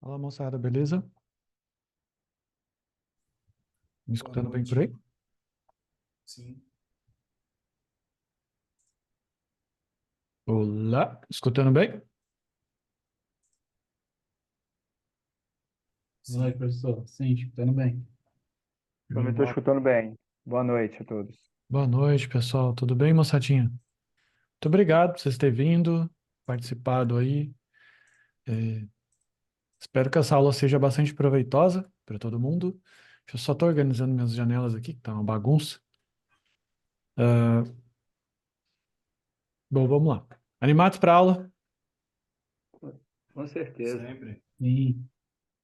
Fala, moçada, beleza? Me Boa escutando bem por noite. aí? Sim, Olá, escutando bem? Boa noite, sim. professor. Sim, escutando bem. Também estou escutando bem. Boa noite a todos. Boa noite, pessoal. Tudo bem, moçadinha? Muito obrigado por vocês terem vindo, participado aí. É, espero que essa aula seja bastante proveitosa para todo mundo. Deixa eu só estar organizando minhas janelas aqui, que tá uma bagunça. Ah, bom, vamos lá. Animados para aula? Com certeza. Sempre. Sim.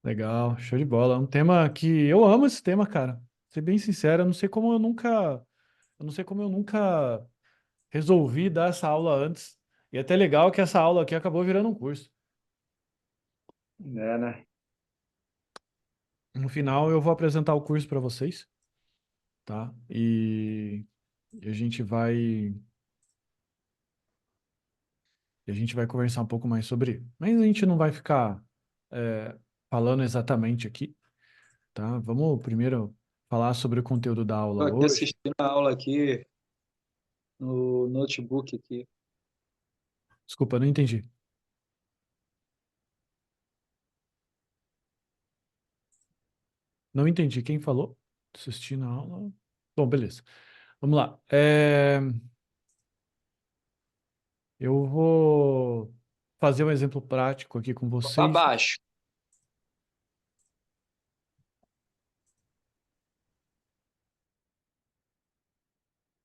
Legal, show de bola. É um tema que eu amo esse tema, cara. Pra ser bem sincero, eu não sei como eu nunca resolvi dar essa aula antes. E é até legal que essa aula aqui acabou virando um curso. É, né? No final, eu vou apresentar o curso para vocês, tá? E a gente vai conversar um pouco mais sobre ele. Mas a gente não vai ficar é, falando exatamente aqui, tá? Vamos primeiro falar sobre o conteúdo da aula Estou aqui hoje. assistindo a aula aqui no notebook aqui. Desculpa, não entendi. Não entendi. Quem falou? Assistindo a aula. Bom, beleza. Vamos lá. Eu vou fazer um exemplo prático aqui com Para vocês. baixo.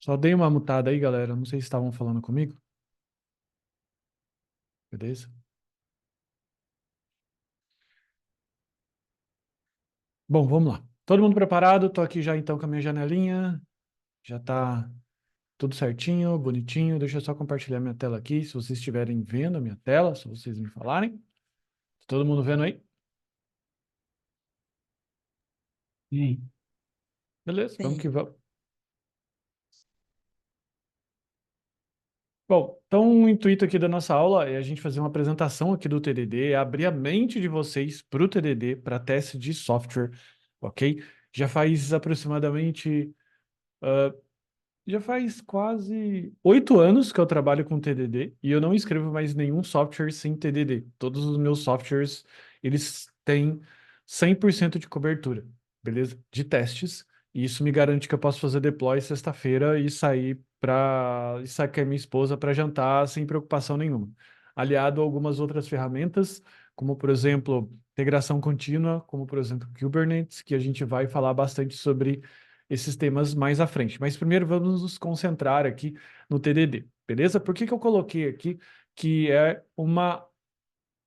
Só dei uma mutada aí, galera. Não sei se estavam falando comigo. Beleza? Bom, vamos lá. Todo mundo preparado? Tô aqui já então com a minha janelinha. Já tá tudo certinho, bonitinho. Deixa eu só compartilhar minha tela aqui. Se vocês estiverem vendo a minha tela, se vocês me falarem. Tá todo mundo vendo aí? Sim. Beleza, vamos que Sim. vamos. Bom, então o intuito aqui da nossa aula é a gente fazer uma apresentação aqui do TDD, abrir a mente de vocês para o TDD, para teste de software, ok? Já faz aproximadamente, já faz quase 8 anos que eu trabalho com TDD e eu não escrevo mais nenhum software sem TDD. Todos os meus softwares, eles têm 100% de cobertura, beleza? De testes. E isso me garante que eu posso fazer deploy sexta-feira e sair com a minha esposa para jantar sem preocupação nenhuma. Aliado a algumas outras ferramentas, como por exemplo, integração contínua, como por exemplo, Kubernetes, que a gente vai falar bastante sobre esses temas mais à frente. Mas primeiro vamos nos concentrar aqui no TDD, beleza? Por que que eu coloquei aqui que é uma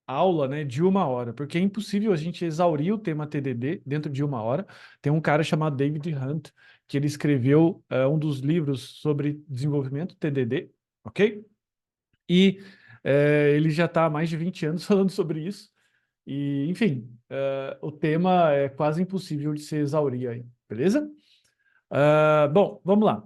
aula, né, de 1 hora? Porque é impossível a gente exaurir o tema TDD dentro de 1 hora. Tem um cara chamado David Hunt, que ele escreveu um dos livros sobre desenvolvimento TDD, ok? E ele já está há mais de 20 anos falando sobre isso. E, enfim, o tema é quase impossível de se exaurir aí, beleza? Bom, vamos lá.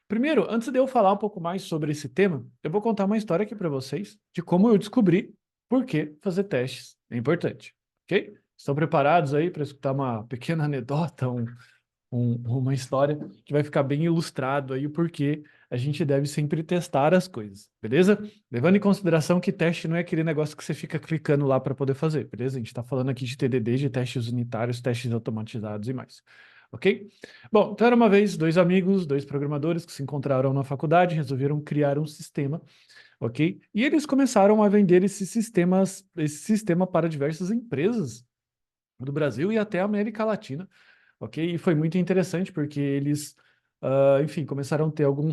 Primeiro, antes de eu falar um pouco mais sobre esse tema, eu vou contar uma história aqui para vocês de como eu descobri por que fazer testes é importante, ok? Estão preparados aí para escutar uma pequena anedota, uma história que vai ficar bem ilustrado aí o porquê a gente deve sempre testar as coisas, beleza? Levando em consideração que teste não é aquele negócio que você fica clicando lá para poder fazer, beleza? A gente está falando aqui de TDD, de testes unitários, testes automatizados e mais, ok? Bom, então era uma vez dois amigos, dois programadores que se encontraram na faculdade, resolveram criar um sistema, ok? E eles começaram a vender esse sistema para diversas empresas do Brasil e até a América Latina, ok? E foi muito interessante porque eles, enfim, começaram a ter algum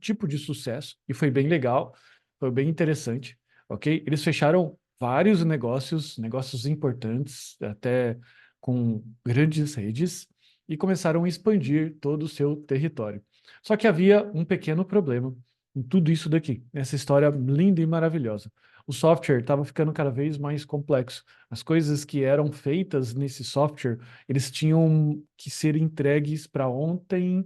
tipo de sucesso e foi bem legal, foi bem interessante, ok? Eles fecharam vários negócios, negócios importantes, até com grandes redes, e começaram a expandir todo o seu território. Só que havia um pequeno problema em tudo isso daqui, nessa história linda e maravilhosa. O software estava ficando cada vez mais complexo. As coisas que eram feitas nesse software, eles tinham que ser entregues para ontem.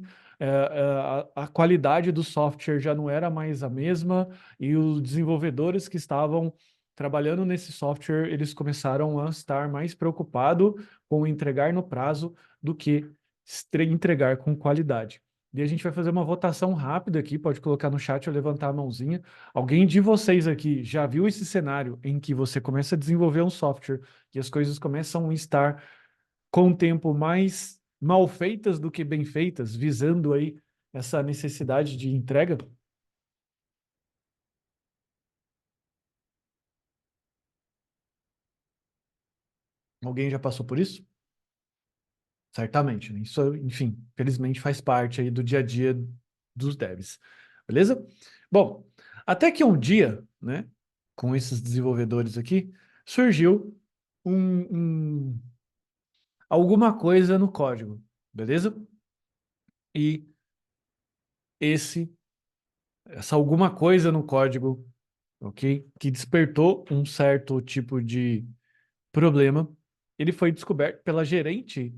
A qualidade do software já não era mais a mesma e os desenvolvedores que estavam trabalhando nesse software, eles começaram a estar mais preocupados com entregar no prazo do que entregar com qualidade. E a gente vai fazer uma votação rápida aqui, pode colocar no chat ou levantar a mãozinha. Alguém de vocês aqui já viu esse cenário em que você começa a desenvolver um software e as coisas começam a estar com o tempo mais mal feitas do que bem feitas, visando aí essa necessidade de entrega? Alguém já passou por isso? Certamente, né? Isso, enfim, felizmente faz parte aí do dia a dia dos devs. Beleza? Bom, até que um dia, né, com esses desenvolvedores aqui, surgiu alguma coisa no código, beleza? E essa alguma coisa no código, ok? Que despertou um certo tipo de problema, ele foi descoberto pela gerente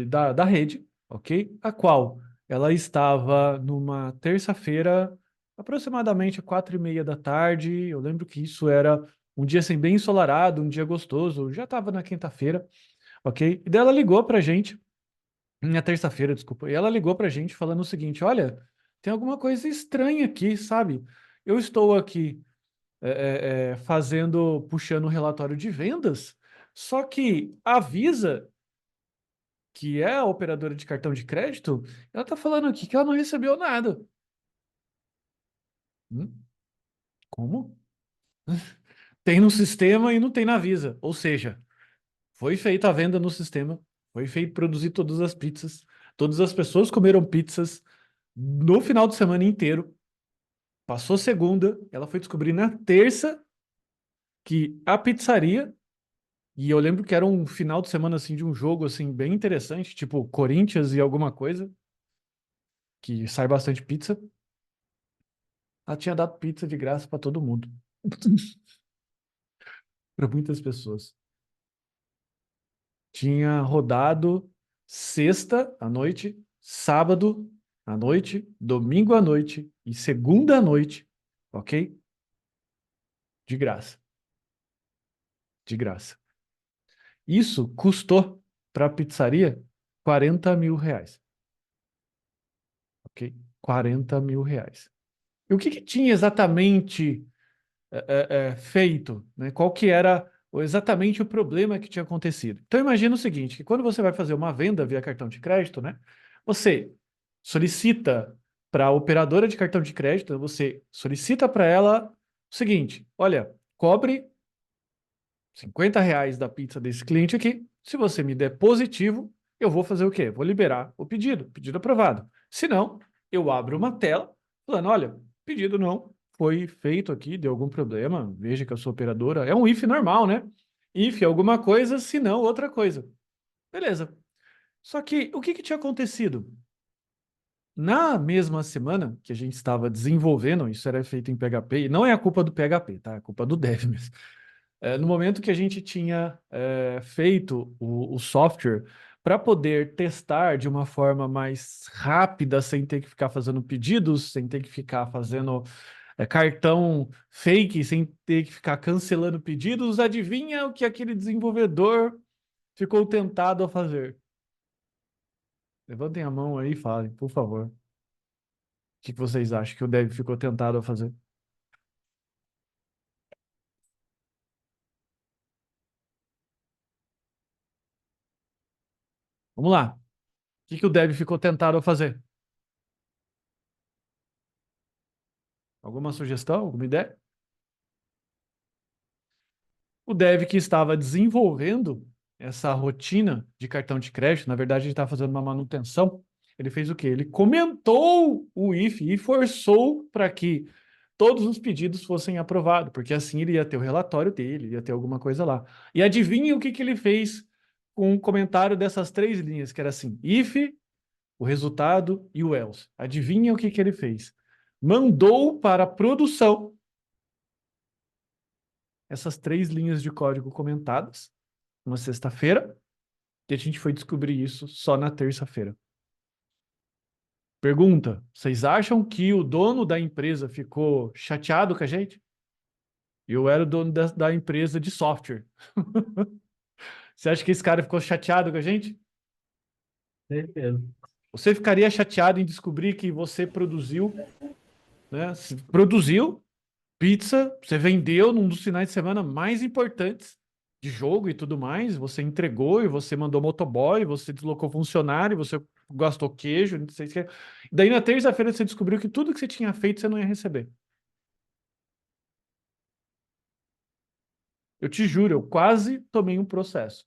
da rede, ok? A qual ela estava numa terça-feira, aproximadamente 4:30 da tarde. Eu lembro que isso era um dia assim, bem ensolarado, um dia gostoso, já estava na quinta-feira, ok? E daí ela ligou pra gente, na terça-feira, desculpa, e ela ligou pra gente falando o seguinte: olha, tem alguma coisa estranha aqui, sabe? Eu estou aqui puxando um relatório de vendas, só que a Visa, que é a operadora de cartão de crédito, ela tá falando aqui que ela não recebeu nada. Hum? Como? Tem no sistema e não tem na Visa. Ou seja, foi feita a venda no sistema, foi feito produzir todas as pizzas, todas as pessoas comeram pizzas no final de semana inteiro. Passou segunda, ela foi descobrir na terça que a pizzaria. E eu lembro que era um final de semana assim de um jogo assim bem interessante, tipo Corinthians e alguma coisa, que sai bastante pizza. Ela tinha dado pizza de graça para todo mundo, para muitas pessoas. Tinha rodado sexta à noite, sábado à noite, domingo à noite e segunda à noite, ok? De graça, de graça. Isso custou para a pizzaria R$ 40.000, ok? R$ 40.000. E o que que tinha exatamente feito, né? Qual que era exatamente o problema que tinha acontecido? Então imagina o seguinte, que quando você vai fazer uma venda via cartão de crédito, né? Você solicita para a operadora de cartão de crédito, você solicita para ela o seguinte: olha, cobre R$ 50 da pizza desse cliente aqui. Se você me der positivo, eu vou fazer o quê? Vou liberar o pedido aprovado. Se não, eu abro uma tela falando: olha, pedido não foi feito aqui, deu algum problema, veja que a sua operadora. É um if normal, né? If alguma coisa, se não, outra coisa. Beleza. Só que o que que tinha acontecido? Na mesma semana que a gente estava desenvolvendo, isso era feito em PHP, e não é a culpa do PHP, tá? É a culpa do dev mesmo. No momento que a gente tinha feito o software para poder testar de uma forma mais rápida, sem ter que ficar fazendo pedidos, sem ter que ficar fazendo cartão fake, sem ter que ficar cancelando pedidos, adivinha o que aquele desenvolvedor ficou tentado a fazer? Levantem a mão aí e falem, por favor. O que que vocês acham que o dev ficou tentado a fazer? Vamos lá. O que que o dev ficou tentado a fazer? Alguma sugestão? Alguma ideia? O dev que estava desenvolvendo essa rotina de cartão de crédito, na verdade, ele estava fazendo uma manutenção. Ele fez o quê? Ele comentou o if e forçou para que todos os pedidos fossem aprovados, porque assim ele ia ter o relatório dele, ia ter alguma coisa lá. E adivinha o que que ele fez com o comentário dessas três linhas, que era assim: if, o resultado e o else. Adivinha o que que ele fez? Mandou para a produção essas três linhas de código comentadas uma sexta-feira, e a gente foi descobrir isso só na terça-feira. Pergunta: vocês acham que o dono da empresa ficou chateado com a gente? Eu era o dono da empresa de software. Você acha que esse cara ficou chateado com a gente? Certeza. Você ficaria chateado em descobrir que você produziu, né? Produziu pizza, você vendeu num dos finais de semana mais importantes de jogo e tudo mais, você entregou e você mandou motoboy, você deslocou funcionário, você gastou queijo, não sei o que. Daí na terça-feira você descobriu que tudo que você tinha feito você não ia receber. Eu te juro, eu quase tomei um processo.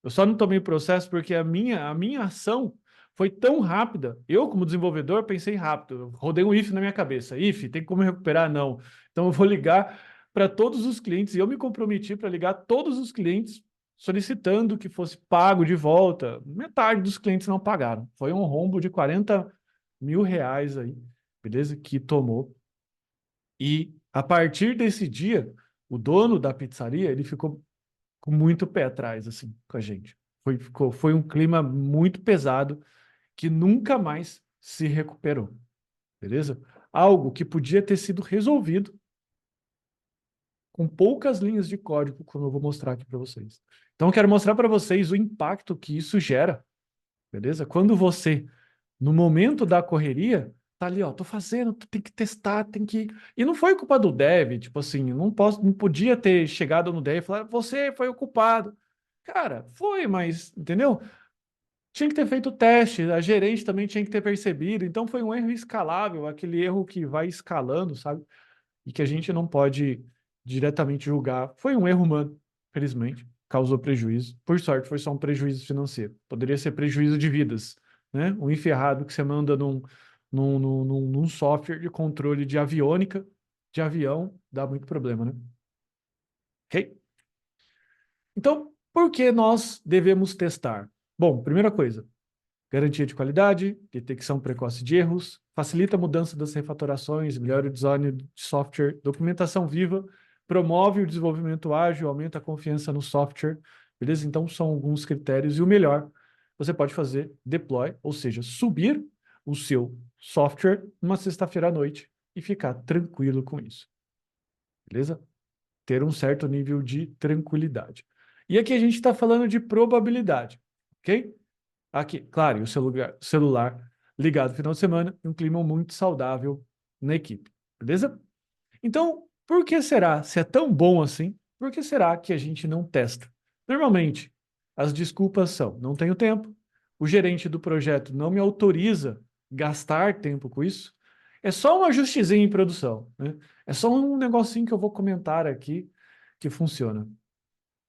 Eu só não tomei o processo porque a minha ação foi tão rápida. Eu, como desenvolvedor, pensei rápido. Eu rodei um if na minha cabeça. If, tem como recuperar? Não. Então eu vou ligar para todos os clientes. E eu me comprometi para ligar todos os clientes solicitando que fosse pago de volta. Metade dos clientes não pagaram. Foi um rombo de 40 mil reais aí, beleza? Que tomou. E a partir desse dia, o dono da pizzaria, ele ficou com muito pé atrás, assim, com a gente. Foi um clima muito pesado que nunca mais se recuperou, beleza? Algo que podia ter sido resolvido com poucas linhas de código, como eu vou mostrar aqui para vocês. Então, eu quero mostrar para vocês o impacto que isso gera, beleza? Quando você, no momento da correria, tá ali, ó, tô fazendo, tem que testar, tem que... E não foi culpa do dev, tipo assim, não podia ter chegado no dev e falar, você foi o culpado. Cara, foi, mas, entendeu? Tinha que ter feito o teste, a gerente também tinha que ter percebido, então foi um erro escalável, aquele erro que vai escalando, sabe? E que a gente não pode diretamente julgar. Foi um erro humano, felizmente, causou prejuízo. Por sorte, foi só um prejuízo financeiro. Poderia ser prejuízo de vidas, né? Um enferrado que você manda num software de controle de aviônica, de avião, dá muito problema, né? Ok? Então, por que nós devemos testar? Bom, primeira coisa, garantia de qualidade, detecção precoce de erros, facilita a mudança das refatorações, melhora o design de software, documentação viva, promove o desenvolvimento ágil, aumenta a confiança no software, beleza? Então são alguns critérios e o melhor, você pode fazer deploy, ou seja, subir o seu software numa sexta-feira à noite e ficar tranquilo com isso, beleza? Ter um certo nível de tranquilidade. E aqui a gente está falando de probabilidade, ok? Aqui, claro, e o celular ligado no final de semana, um clima muito saudável na equipe, beleza? Então, por que será, se é tão bom assim, por que será que a gente não testa? Normalmente, as desculpas são, não tenho tempo, o gerente do projeto não me autoriza gastar tempo com isso, é só um ajustezinho em produção, né? É só um negocinho que eu vou comentar aqui que funciona.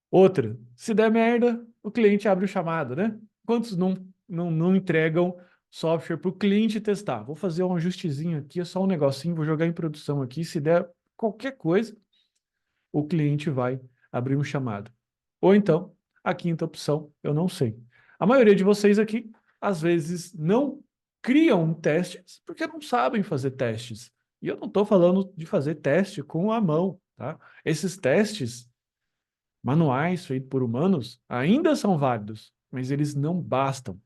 Outra, se der merda, o cliente abre o chamado, né? Quantos não entregam software para o cliente testar? Vou fazer um ajustezinho aqui, é só um negocinho, vou jogar em produção aqui. Se der qualquer coisa, o cliente vai abrir um chamado. Ou então, a quinta opção, eu não sei. A maioria de vocês aqui, às vezes, não criam testes porque não sabem fazer testes. E eu não estou falando de fazer teste com a mão, tá? Esses testes manuais feitos por humanos ainda são válidos, mas eles não bastam,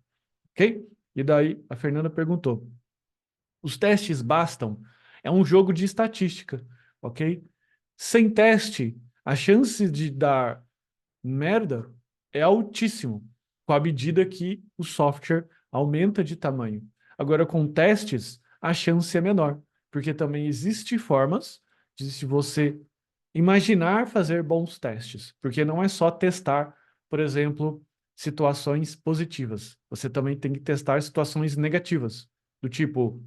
ok? E daí a Fernanda perguntou: os testes bastam? É um jogo de estatística, ok? Sem teste, a chance de dar merda é altíssimo, com a medida que o software aumenta de tamanho. Agora, com testes, a chance é menor, porque também existem formas de, se você imaginar fazer bons testes, porque não é só testar, por exemplo, situações positivas. Você também tem que testar situações negativas, do tipo,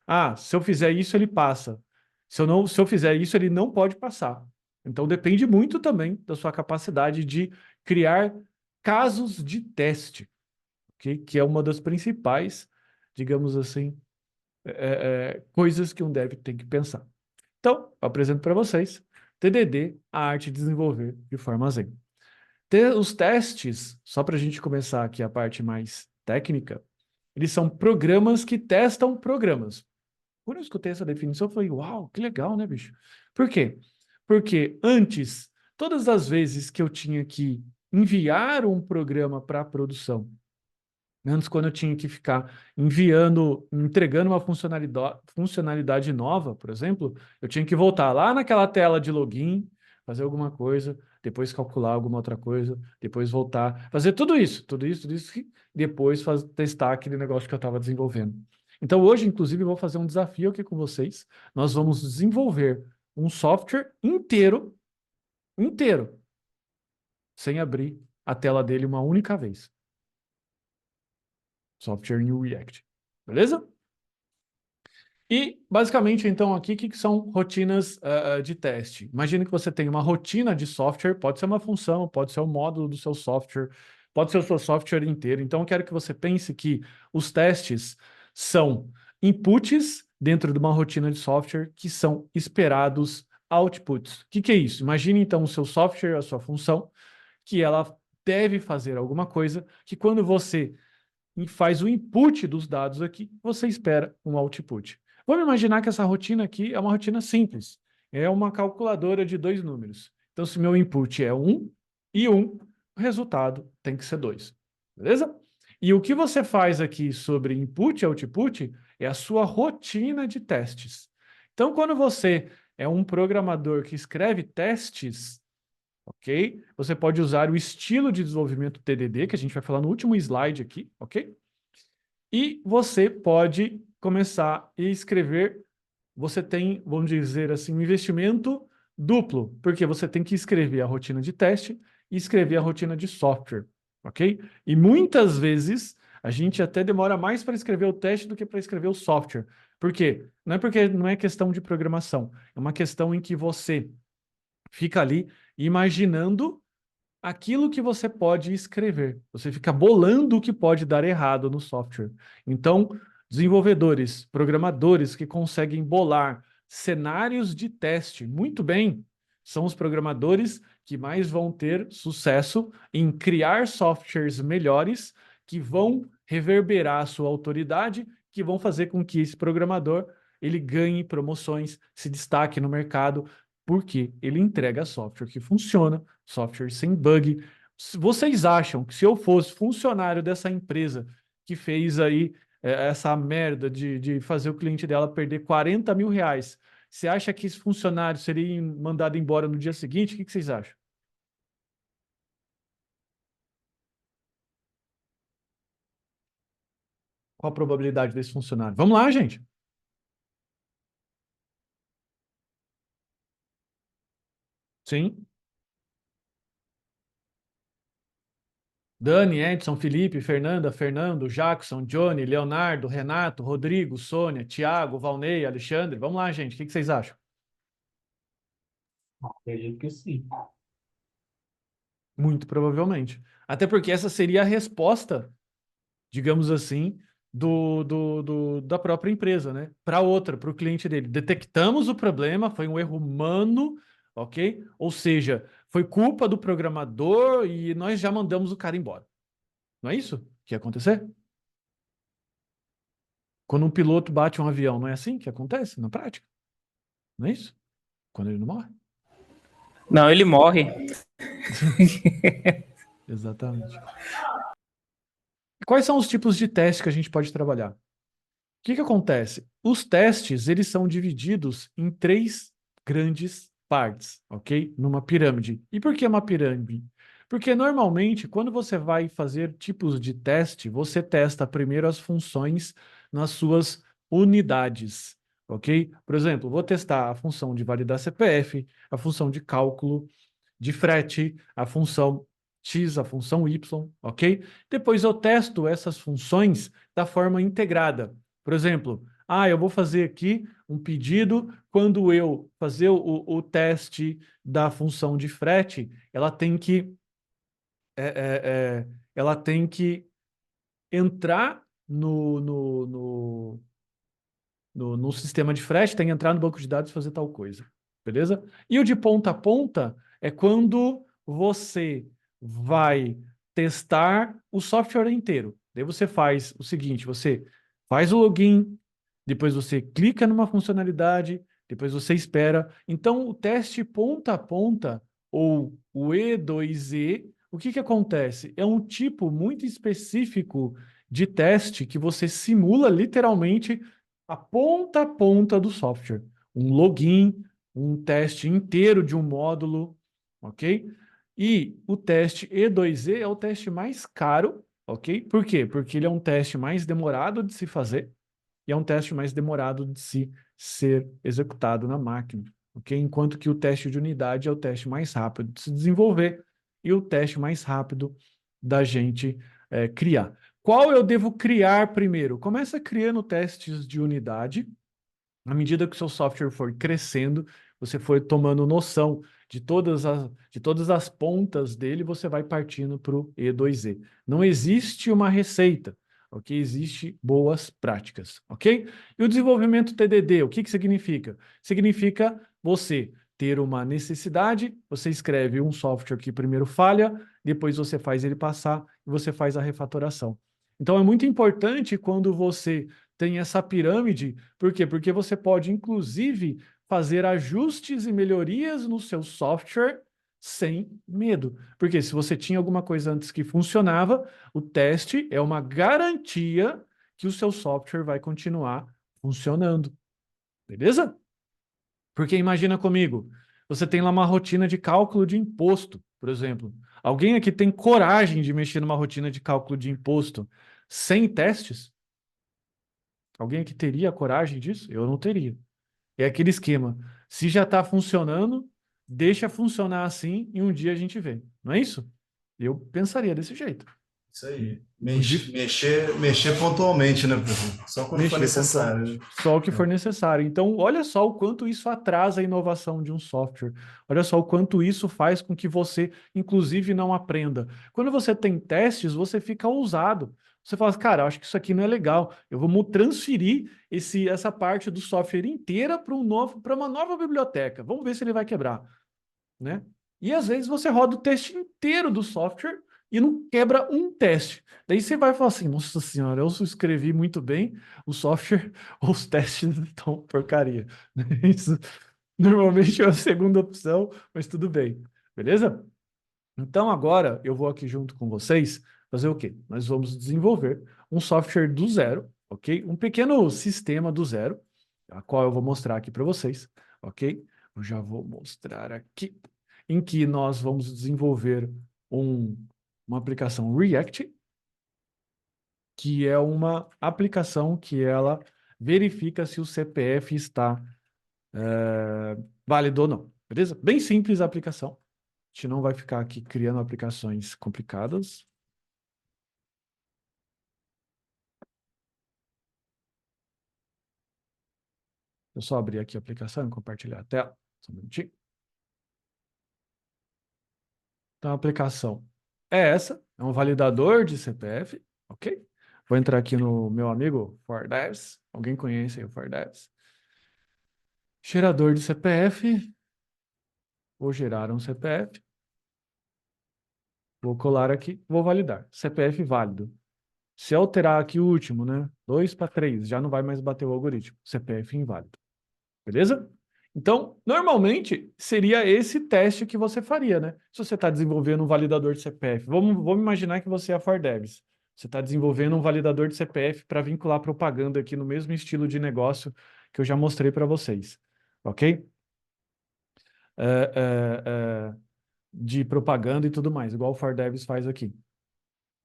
ah, se eu fizer isso, ele passa. Se eu fizer isso, ele não pode passar. Então depende muito também da sua capacidade de criar casos de teste, okay? Que é uma das principais, digamos assim, coisas que um dev tem que pensar. Então, eu apresento para vocês TDD, a arte de desenvolver de forma zen. Os testes, só para a gente começar aqui a parte mais técnica, eles são programas que testam programas. Quando eu escutei essa definição, eu falei, uau, que legal, né, bicho? Por quê? Porque antes, todas as vezes que eu tinha que enviar um programa para produção, antes, quando eu tinha que ficar entregando uma funcionalidade nova, por exemplo, eu tinha que voltar lá naquela tela de login, fazer alguma coisa, depois calcular alguma outra coisa, depois voltar, fazer tudo isso, e depois testar aquele negócio que eu estava desenvolvendo. Então hoje, inclusive, eu vou fazer um desafio aqui com vocês. Nós vamos desenvolver um software inteiro, sem abrir a tela dele uma única vez. Software New React. Beleza? E, basicamente, então, aqui, o que são rotinas de teste? Imagine que você tem uma rotina de software, pode ser uma função, pode ser um módulo do seu software, pode ser o seu software inteiro. Então, eu quero que você pense que os testes são inputs dentro de uma rotina de software que são esperados outputs. O que é isso? Imagine, então, o seu software, a sua função, que ela deve fazer alguma coisa, que quando você faz o input dos dados aqui, você espera um output. Vamos imaginar que essa rotina aqui é uma rotina simples. É uma calculadora de 2 números. Então, se meu input é 1 e 1, o resultado tem que ser 2. Beleza? E o que você faz aqui sobre input e output é a sua rotina de testes. Então, quando você é um programador que escreve testes, ok? Você pode usar o estilo de desenvolvimento TDD, que a gente vai falar no último slide aqui, ok? E você pode começar a escrever, você tem, vamos dizer assim, um investimento duplo, porque você tem que escrever a rotina de teste e escrever a rotina de software, ok? E muitas vezes a gente até demora mais para escrever o teste do que para escrever o software. Por quê? Porque não é questão de programação, é uma questão em que você fica ali imaginando aquilo que você pode escrever. Você fica bolando o que pode dar errado no software. Então, desenvolvedores, programadores que conseguem bolar cenários de teste muito bem, são os programadores que mais vão ter sucesso em criar softwares melhores que vão reverberar a sua autoridade, que vão fazer com que esse programador ele ganhe promoções, se destaque no mercado, porque ele entrega software que funciona, software sem bug. Vocês acham que se eu fosse funcionário dessa empresa que fez aí essa merda de fazer o cliente dela perder 40 mil reais, você acha que esse funcionário seria mandado embora no dia seguinte? O que vocês acham? Qual a probabilidade desse funcionário? Vamos lá, gente. Sim. Dani, Edson, Felipe, Fernanda, Fernando, Jackson, Johnny, Leonardo, Renato, Rodrigo, Sônia, Tiago, Valnei, Alexandre. Vamos lá, gente. O que vocês acham? Acredito que sim. Muito provavelmente. Até porque essa seria a resposta, digamos assim, da própria empresa, né? Para outra, para o cliente dele. Detectamos o problema, foi um erro humano, ok? Ou seja, foi culpa do programador e nós já mandamos o cara embora. Não é isso que ia acontecer? Quando um piloto bate um avião, não é assim que acontece na prática? Não é isso? Quando ele não morre? Não, ele morre. Exatamente. Quais são os tipos de testes que a gente pode trabalhar? O que acontece? Os testes, eles são divididos em 3 grandes partes, ok? Numa pirâmide. E por que uma pirâmide? Porque normalmente, quando você vai fazer tipos de teste, você testa primeiro as funções nas suas unidades, ok? Por exemplo, vou testar a função de validar CPF, a função de cálculo de frete, a função X, a função Y, ok? Depois eu testo essas funções da forma integrada. Por exemplo, eu vou fazer aqui um pedido, quando eu fazer o teste da função de frete, ela tem que ela tem que entrar no sistema de frete, tem que entrar no banco de dados e fazer tal coisa, beleza? E o de ponta a ponta é quando você vai testar o software inteiro. Daí você faz o seguinte, você faz o login, depois você clica numa funcionalidade, depois você espera. Então, o teste ponta a ponta, ou o E2E, o que acontece? É um tipo muito específico de teste que você simula literalmente a ponta do software. Um login, um teste inteiro de um módulo, ok? E o teste E2E é o teste mais caro, ok? Por quê? Porque ele é um teste mais demorado de se fazer e é um teste mais demorado de se ser executado na máquina, ok? Enquanto que o teste de unidade é o teste mais rápido de se desenvolver e o teste mais rápido da gente criar. Qual eu devo criar primeiro? Começa criando testes de unidade. À medida que o seu software for crescendo, você for tomando noção de todas as pontas dele, você vai partindo para o E2E. Não existe uma receita, ok? Existe boas práticas, ok? E o desenvolvimento TDD, o que que significa? Significa você ter uma necessidade, você escreve um software que primeiro falha, depois você faz ele passar e você faz a refatoração. Então é muito importante quando você tem essa pirâmide. Por quê? Porque você pode, inclusive, fazer ajustes e melhorias no seu software sem medo. Porque se você tinha alguma coisa antes que funcionava, o teste é uma garantia que o seu software vai continuar funcionando. Beleza? Porque imagina comigo, você tem lá uma rotina de cálculo de imposto, por exemplo. Alguém aqui tem coragem de mexer numa rotina de cálculo de imposto sem testes? Alguém aqui teria coragem disso? Eu não teria. É aquele esquema. Se já está funcionando, deixa funcionar assim e um dia a gente vê. Não é isso? Eu pensaria desse jeito. Isso aí. Podia- Mexer pontualmente, né, professor? Só quando for Mexer necessário. pontualmente. Só o que for necessário. Então, olha só o quanto isso atrasa a inovação de um software. Olha só o quanto isso faz com que você, inclusive, não aprenda. Quando você tem testes, você fica ousado. Você fala assim, cara, acho que isso aqui não é legal. Eu vou transferir essa parte do software inteira para uma nova biblioteca. Vamos ver se ele vai quebrar, né? E às vezes você roda o teste inteiro do software e não quebra um teste. Daí você vai falar assim, nossa senhora, eu escrevi muito bem o software, ou os testes estão porcaria. Isso normalmente é a segunda opção, mas tudo bem. Beleza? Então agora eu vou aqui junto com vocês fazer o quê? Nós vamos desenvolver um software do zero, ok? Um pequeno sistema do zero, a qual eu vou mostrar aqui para vocês, ok? Eu já vou mostrar aqui, em que nós vamos desenvolver uma aplicação React, que é uma aplicação que ela verifica se o CPF está válido ou não, beleza? Bem simples a aplicação. A gente não vai ficar aqui criando aplicações complicadas. Eu só abrir aqui a aplicação e compartilhar a tela. Só um minutinho. Então, a aplicação é essa. É um validador de CPF, ok? Vou entrar aqui no meu amigo ForDevs. Alguém conhece aí o ForDevs? Gerador de CPF. Vou gerar um CPF. Vou colar aqui. Vou validar. CPF válido. Se alterar aqui o último, né? 2 para 3, já não vai mais bater o algoritmo. CPF inválido. Beleza? Então, normalmente, seria esse teste que você faria, né? Se você está desenvolvendo um validador de CPF, vamos imaginar que você é a ForDevs. Você está desenvolvendo um validador de CPF para vincular propaganda aqui no mesmo estilo de negócio que eu já mostrei para vocês. Ok? De propaganda e tudo mais, igual o ForDevs faz aqui.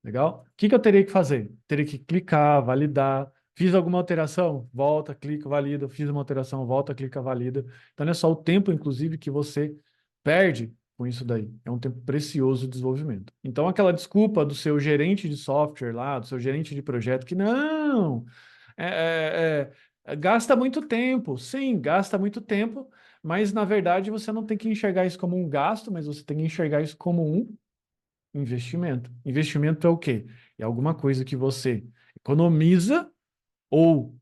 Legal? O que eu teria que fazer? Teria que clicar, validar. Fiz alguma alteração? Volta, clica, valida. Fiz uma alteração, volta, clica, valida. Então, é só o tempo, inclusive, que você perde com isso daí. É um tempo precioso de desenvolvimento. Então, aquela desculpa do seu gerente de software lá, do seu gerente de projeto, que não, gasta muito tempo. Sim, gasta muito tempo, mas, na verdade, você não tem que enxergar isso como um gasto, mas você tem que enxergar isso como um investimento. Investimento é o quê? É alguma coisa que você economiza ou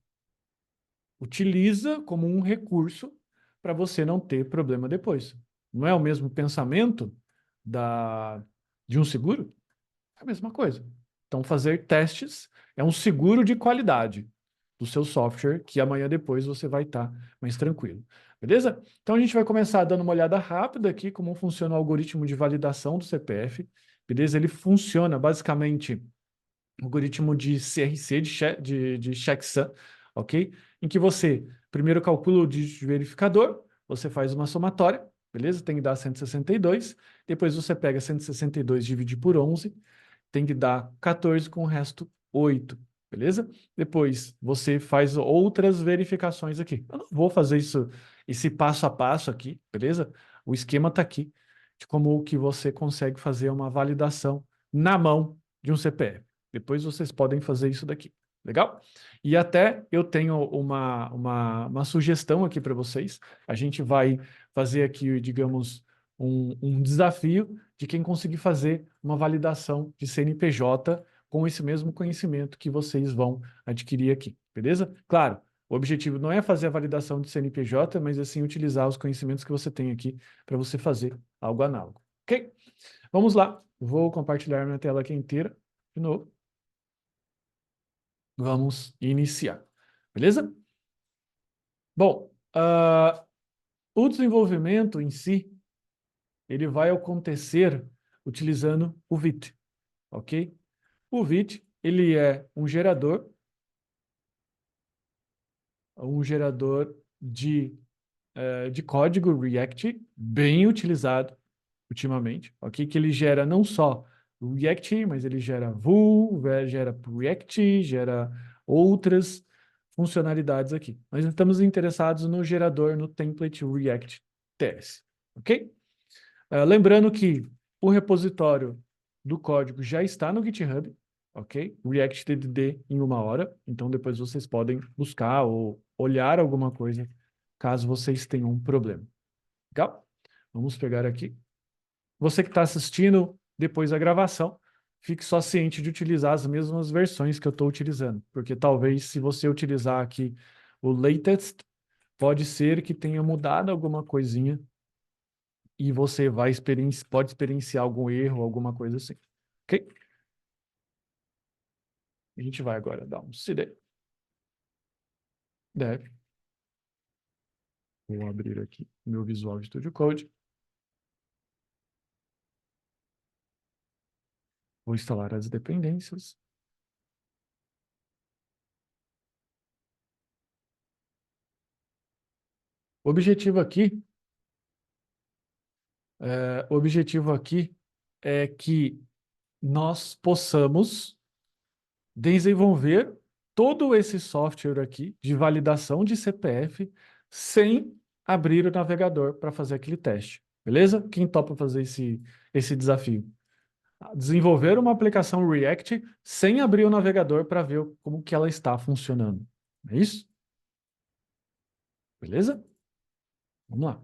utiliza como um recurso para você não ter problema depois. Não é o mesmo pensamento de um seguro? É a mesma coisa. Então, fazer testes é um seguro de qualidade do seu software, que amanhã depois você vai estar mais tranquilo. Beleza? Então, a gente vai começar dando uma olhada rápida aqui como funciona o algoritmo de validação do CPF. Beleza? Ele funciona basicamente algoritmo de CRC, de checksum, ok? Em que você primeiro calcula o dígito verificador, você faz uma somatória, beleza? Tem que dar 162. Depois você pega 162 e divide por 11, tem que dar 14 com o resto 8, beleza? Depois você faz outras verificações aqui. Eu não vou fazer isso, esse passo a passo aqui, beleza? O esquema está aqui de como que você consegue fazer uma validação na mão de um CPF. Depois vocês podem fazer isso daqui, legal? E até eu tenho uma sugestão aqui para vocês. A gente vai fazer aqui, digamos, um desafio de quem conseguir fazer uma validação de CNPJ com esse mesmo conhecimento que vocês vão adquirir aqui, beleza? Claro, o objetivo não é fazer a validação de CNPJ, mas assim utilizar os conhecimentos que você tem aqui para você fazer algo análogo, ok? Vamos lá, vou compartilhar minha tela aqui inteira de novo. Vamos iniciar, beleza? Bom, o desenvolvimento em si, ele vai acontecer utilizando o VIT, ok? O VIT, ele é um gerador de código React bem utilizado ultimamente, ok? Que ele gera não só o React, mas ele gera Vue, gera React, gera outras funcionalidades aqui. Nós estamos interessados no gerador, no template React TS, ok? Lembrando que o repositório do código já está no GitHub, ok? React TDD em 1 hora, então depois vocês podem buscar ou olhar alguma coisa caso vocês tenham um problema. Legal? Vamos pegar aqui. Você que está assistindo depois da gravação, fique só ciente de utilizar as mesmas versões que eu estou utilizando, porque talvez se você utilizar aqui o latest, pode ser que tenha mudado alguma coisinha e você pode experienciar algum erro, alguma coisa assim. Ok? A gente vai agora dar um cd. Dev. Vou abrir aqui meu Visual Studio Code. Vou instalar as dependências. O objetivo aqui é que nós possamos desenvolver todo esse software aqui de validação de CPF sem abrir o navegador para fazer aquele teste. Beleza? Quem topa fazer esse desafio? Desenvolver uma aplicação React sem abrir o navegador para ver como que ela está funcionando. É isso? Beleza? Vamos lá.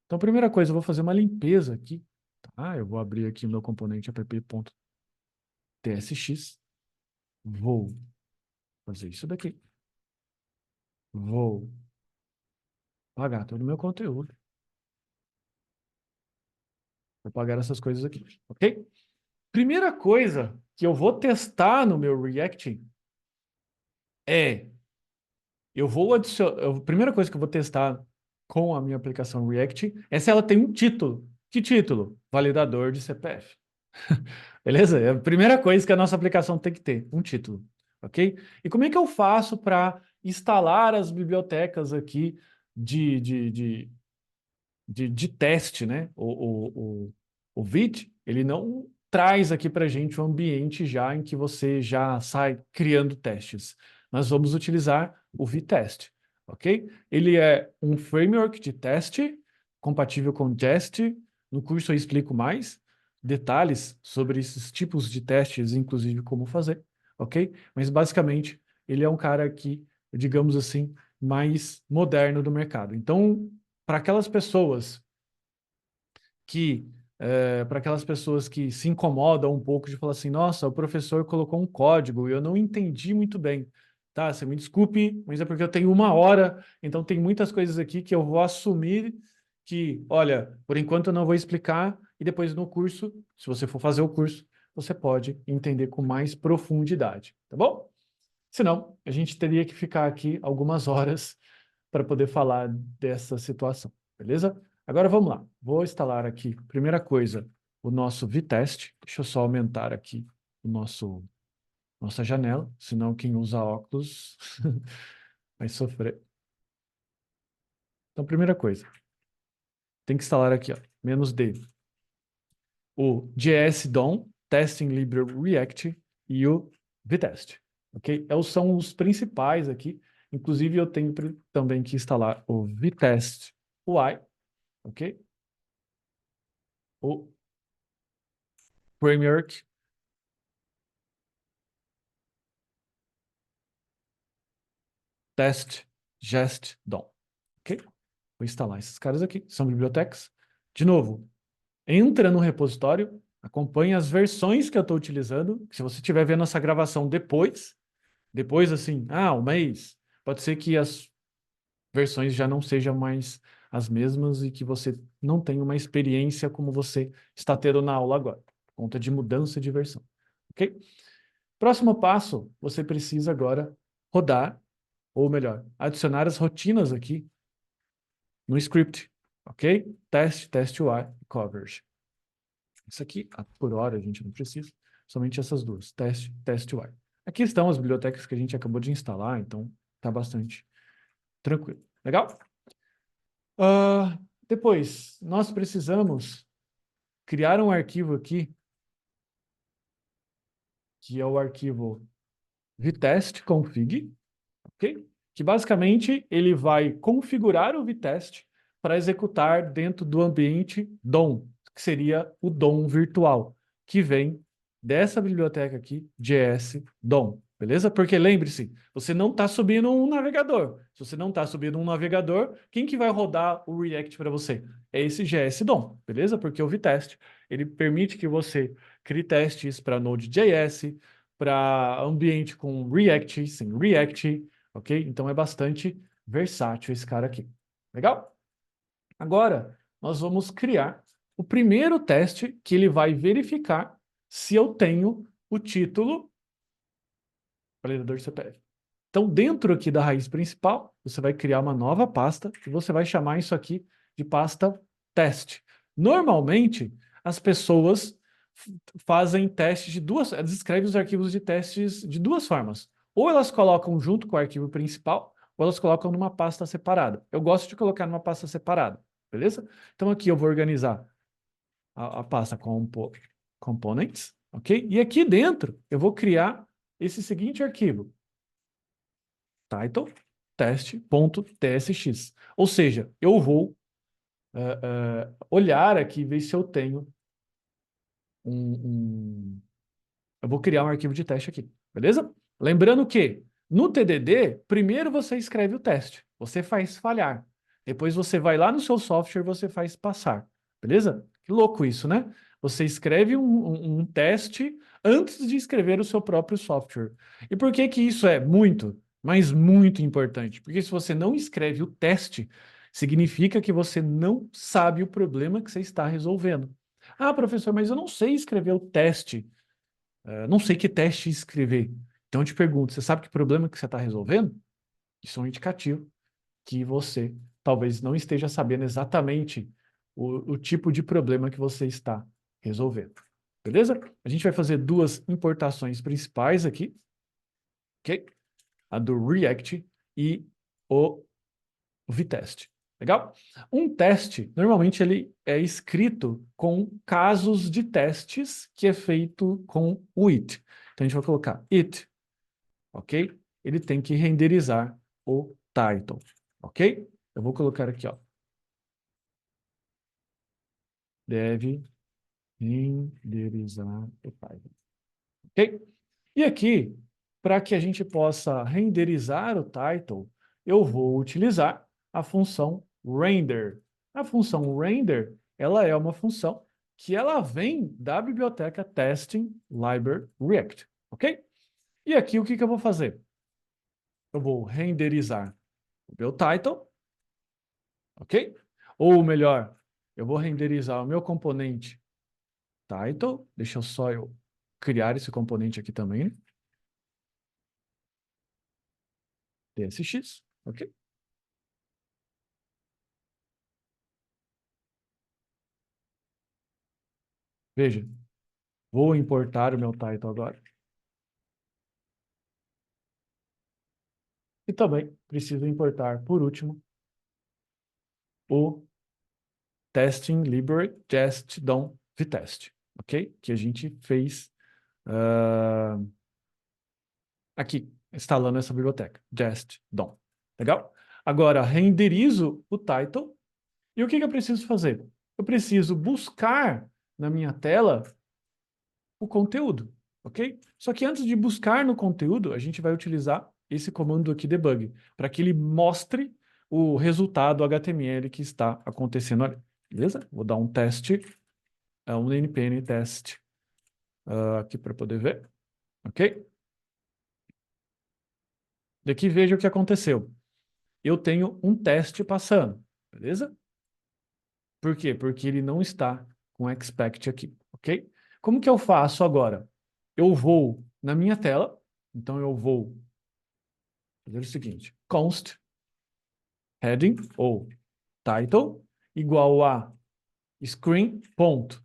Então, a primeira coisa, eu vou fazer uma limpeza aqui. Tá? Eu vou abrir aqui o meu componente app.tsx. Vou fazer isso daqui. Vou pagar todo o meu conteúdo. Vou pagar essas coisas aqui, ok? Primeira coisa que eu vou testar no meu React é... Eu vou adicionar... A primeira coisa que eu vou testar com a minha aplicação React é se ela tem um título. Que título? Validador de CPF. Beleza? É a primeira coisa que a nossa aplicação tem que ter, um título, ok? E como é que eu faço para instalar as bibliotecas aqui de teste, né? O Vite, ele não traz aqui para a gente um ambiente já em que você já sai criando testes. Nós vamos utilizar o Vitest, ok? Ele é um framework de teste compatível com Jest. No curso eu explico mais detalhes sobre esses tipos de testes, inclusive como fazer, ok? Mas basicamente ele é um cara que, digamos assim, mais moderno do mercado. Então, para aquelas pessoas que se incomodam um pouco de falar assim, nossa, o professor colocou um código e eu não entendi muito bem. Tá, você me desculpe, mas é porque eu tenho 1 hora, então tem muitas coisas aqui que eu vou assumir que, olha, por enquanto eu não vou explicar, e depois no curso, se você for fazer o curso, você pode entender com mais profundidade, tá bom? Senão, a gente teria que ficar aqui algumas horas para poder falar dessa situação, beleza? Agora vamos lá. Vou instalar aqui, primeira coisa, o nosso Vitest. Deixa eu só aumentar aqui nossa janela, senão quem usa óculos vai sofrer. Então, primeira coisa, tem que instalar aqui, ó, -d, o JS-DOM, Testing Library React e o vtest, ok? São os principais aqui. Inclusive, eu tenho também que instalar o vtest UI, ok? O framework test jest DOM, ok? Vou instalar esses caras aqui, são bibliotecas. De novo, entra no repositório, acompanha as versões que eu estou utilizando. Se você estiver vendo essa gravação depois assim, um mês, pode ser que as versões já não sejam mais as mesmas e que você não tenha uma experiência como você está tendo na aula agora, por conta de mudança de versão, ok? Próximo passo, você precisa agora rodar, ou melhor, adicionar as rotinas aqui no script, ok? Test UI, coverage. Isso aqui, por hora, a gente não precisa, somente essas duas, test UI. Aqui estão as bibliotecas que a gente acabou de instalar, então está bastante tranquilo. Legal? Depois, nós precisamos criar um arquivo aqui, que é o arquivo vtest.config, ok? Que basicamente ele vai configurar o vtest para executar dentro do ambiente DOM, que seria o DOM virtual, que vem dessa biblioteca aqui, JS DOM, beleza? Porque lembre-se, você não está subindo um navegador. Se você não está subindo um navegador, quem que vai rodar o React para você? É esse JS DOM, beleza? Porque o vtest, ele permite que você crie testes para Node.js, para ambiente com React, sem React, ok? Então é bastante versátil esse cara aqui. Legal? Agora, nós vamos criar o primeiro teste que ele vai verificar se eu tenho o título validador CPF. Então, dentro aqui da raiz principal, você vai criar uma nova pasta e você vai chamar isso aqui de pasta teste. Normalmente, as pessoas fazem testes de elas escrevem os arquivos de testes de duas formas. Ou elas colocam junto com o arquivo principal, ou elas colocam numa pasta separada. Eu gosto de colocar numa pasta separada, beleza? Então aqui eu vou organizar a pasta components, ok? E aqui dentro eu vou criar esse seguinte arquivo, title test.tsx. Ou seja, eu vou olhar aqui e ver se eu tenho eu vou criar um arquivo de teste aqui, beleza? Lembrando que no TDD, primeiro você escreve o teste, você faz falhar. Depois você vai lá no seu software e você faz passar, beleza? Que louco isso, né? Você escreve um teste antes de escrever o seu próprio software. E por que que isso é muito, mas muito importante? Porque se você não escreve o teste, significa que você não sabe o problema que você está resolvendo. Ah, professor, mas eu não sei escrever o teste. Não sei que teste escrever. Então eu te pergunto, você sabe que problema que você está resolvendo? Isso é um indicativo que você talvez não esteja sabendo exatamente o tipo de problema que você está resolvendo. Beleza? A gente vai fazer duas importações principais aqui, ok? A do React e o vtest. Legal? Um teste, normalmente ele é escrito com casos de testes que é feito com o it. Então a gente vai colocar it, ok? Ele tem que renderizar o title, ok? Eu vou colocar aqui, ó. Deve renderizar o title, ok? E aqui, para que a gente possa renderizar o title, eu vou utilizar a função render. A função render, ela é uma função que ela vem da biblioteca Testing Library React, ok? E aqui o que eu vou fazer? Eu vou renderizar o meu title, ok? Ou melhor, eu vou renderizar o meu componente title. Deixa eu só criar esse componente aqui também, tsx, ok? Veja, vou importar o meu title agora. E também preciso importar, por último, o testing library just done vtest, ok? Que a gente fez aqui, instalando essa biblioteca, just done. Legal? Agora, renderizo o title. E o que eu preciso fazer? Eu preciso buscar na minha tela o conteúdo, ok? Só que antes de buscar no conteúdo, a gente vai utilizar esse comando aqui debug, para que ele mostre o resultado HTML que está acontecendo ali. Beleza? Vou dar um teste, um npm test aqui para poder ver, ok? E aqui veja o que aconteceu. Eu tenho um teste passando, beleza? Por quê? Porque ele não está com expect aqui, ok? Como que eu faço agora? Eu vou na minha tela, então eu vou fazer o seguinte, const heading ou title igual a screen ponto.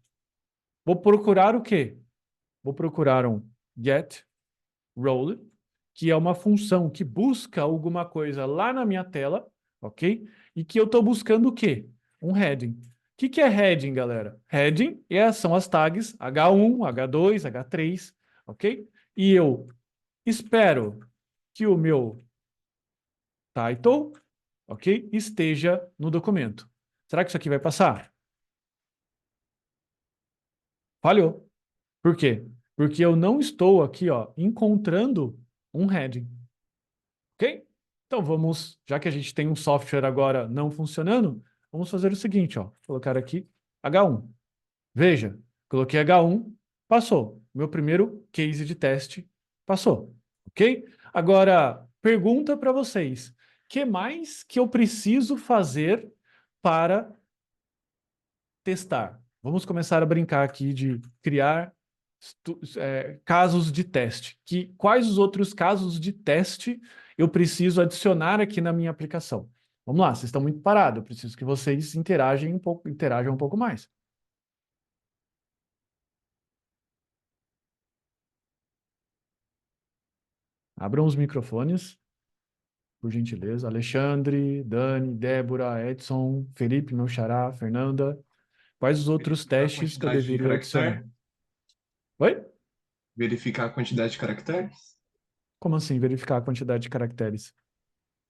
Vou procurar o quê? Vou procurar um get role, que é uma função que busca alguma coisa lá na minha tela, ok? E que eu estou buscando o quê? Um heading. O que é heading, galera? Heading são as tags H1, H2, H3, ok? E eu espero que o meu title, ok, esteja no documento. Será que isso aqui vai passar? Falhou. Por quê? Porque eu não estou aqui, ó, encontrando um heading. Ok? Então vamos, já que a gente tem um software agora não funcionando, vamos fazer o seguinte, ó, colocar aqui H1. Veja, coloquei H1, passou. Meu primeiro case de teste passou. Ok? Agora, pergunta para vocês. O que mais que eu preciso fazer para testar? Vamos começar a brincar aqui de criar casos de teste. Quais os outros casos de teste eu preciso adicionar aqui na minha aplicação? Vamos lá, vocês estão muito parados. Eu preciso que vocês interajam um pouco mais. Abram os microfones, por gentileza. Alexandre, Dani, Débora, Edson, Felipe, meu xará, Fernanda. Quais os outros testes que eu quantidade de deveria adicionar? caractere? Oi? Verificar a quantidade de caracteres? Como assim, verificar a quantidade de caracteres?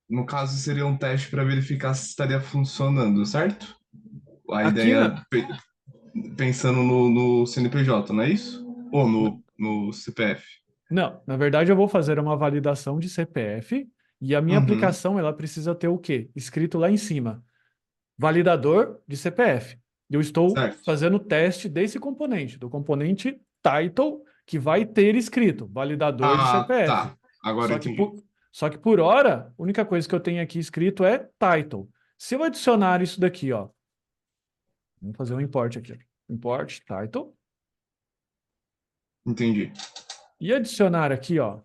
No caso, seria um teste para verificar se estaria funcionando, certo? A Aqui, ideia, pensando no CNPJ, não é isso? Ou no CPF? não, na verdade eu vou fazer uma validação de CPF e a minha Uhum, aplicação ela precisa ter o quê? Escrito lá em cima, validador de CPF. Eu estou certo. fazendo o teste desse componente, do componente title, que vai ter escrito validador de Ah, CPF. tá. Agora eu Só que entendi. só que por hora, a única coisa que eu tenho aqui escrito é title. Se eu adicionar isso daqui, ó, vamos fazer um import aqui. Import title. Entendi. E adicionar aqui, ó,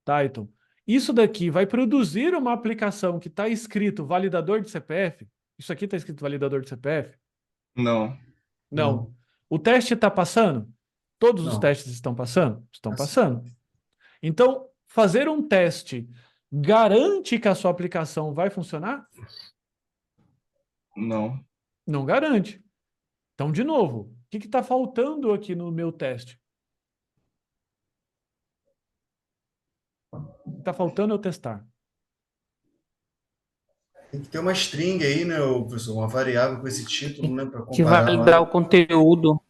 title. Isso daqui vai produzir uma aplicação que está escrito validador de CPF? Isso aqui está escrito validador de CPF? Não. Não. O teste está passando? Todos os Não. testes estão passando? Estão Assim. passando. Então, fazer um teste garante que a sua aplicação vai funcionar? Não. Não garante. Então, de novo, o que está faltando aqui no meu teste? O que está faltando eu testar? Tem que ter uma string aí, né, professor? Uma variável com esse título, né, para Que comparar validar lá. o conteúdo,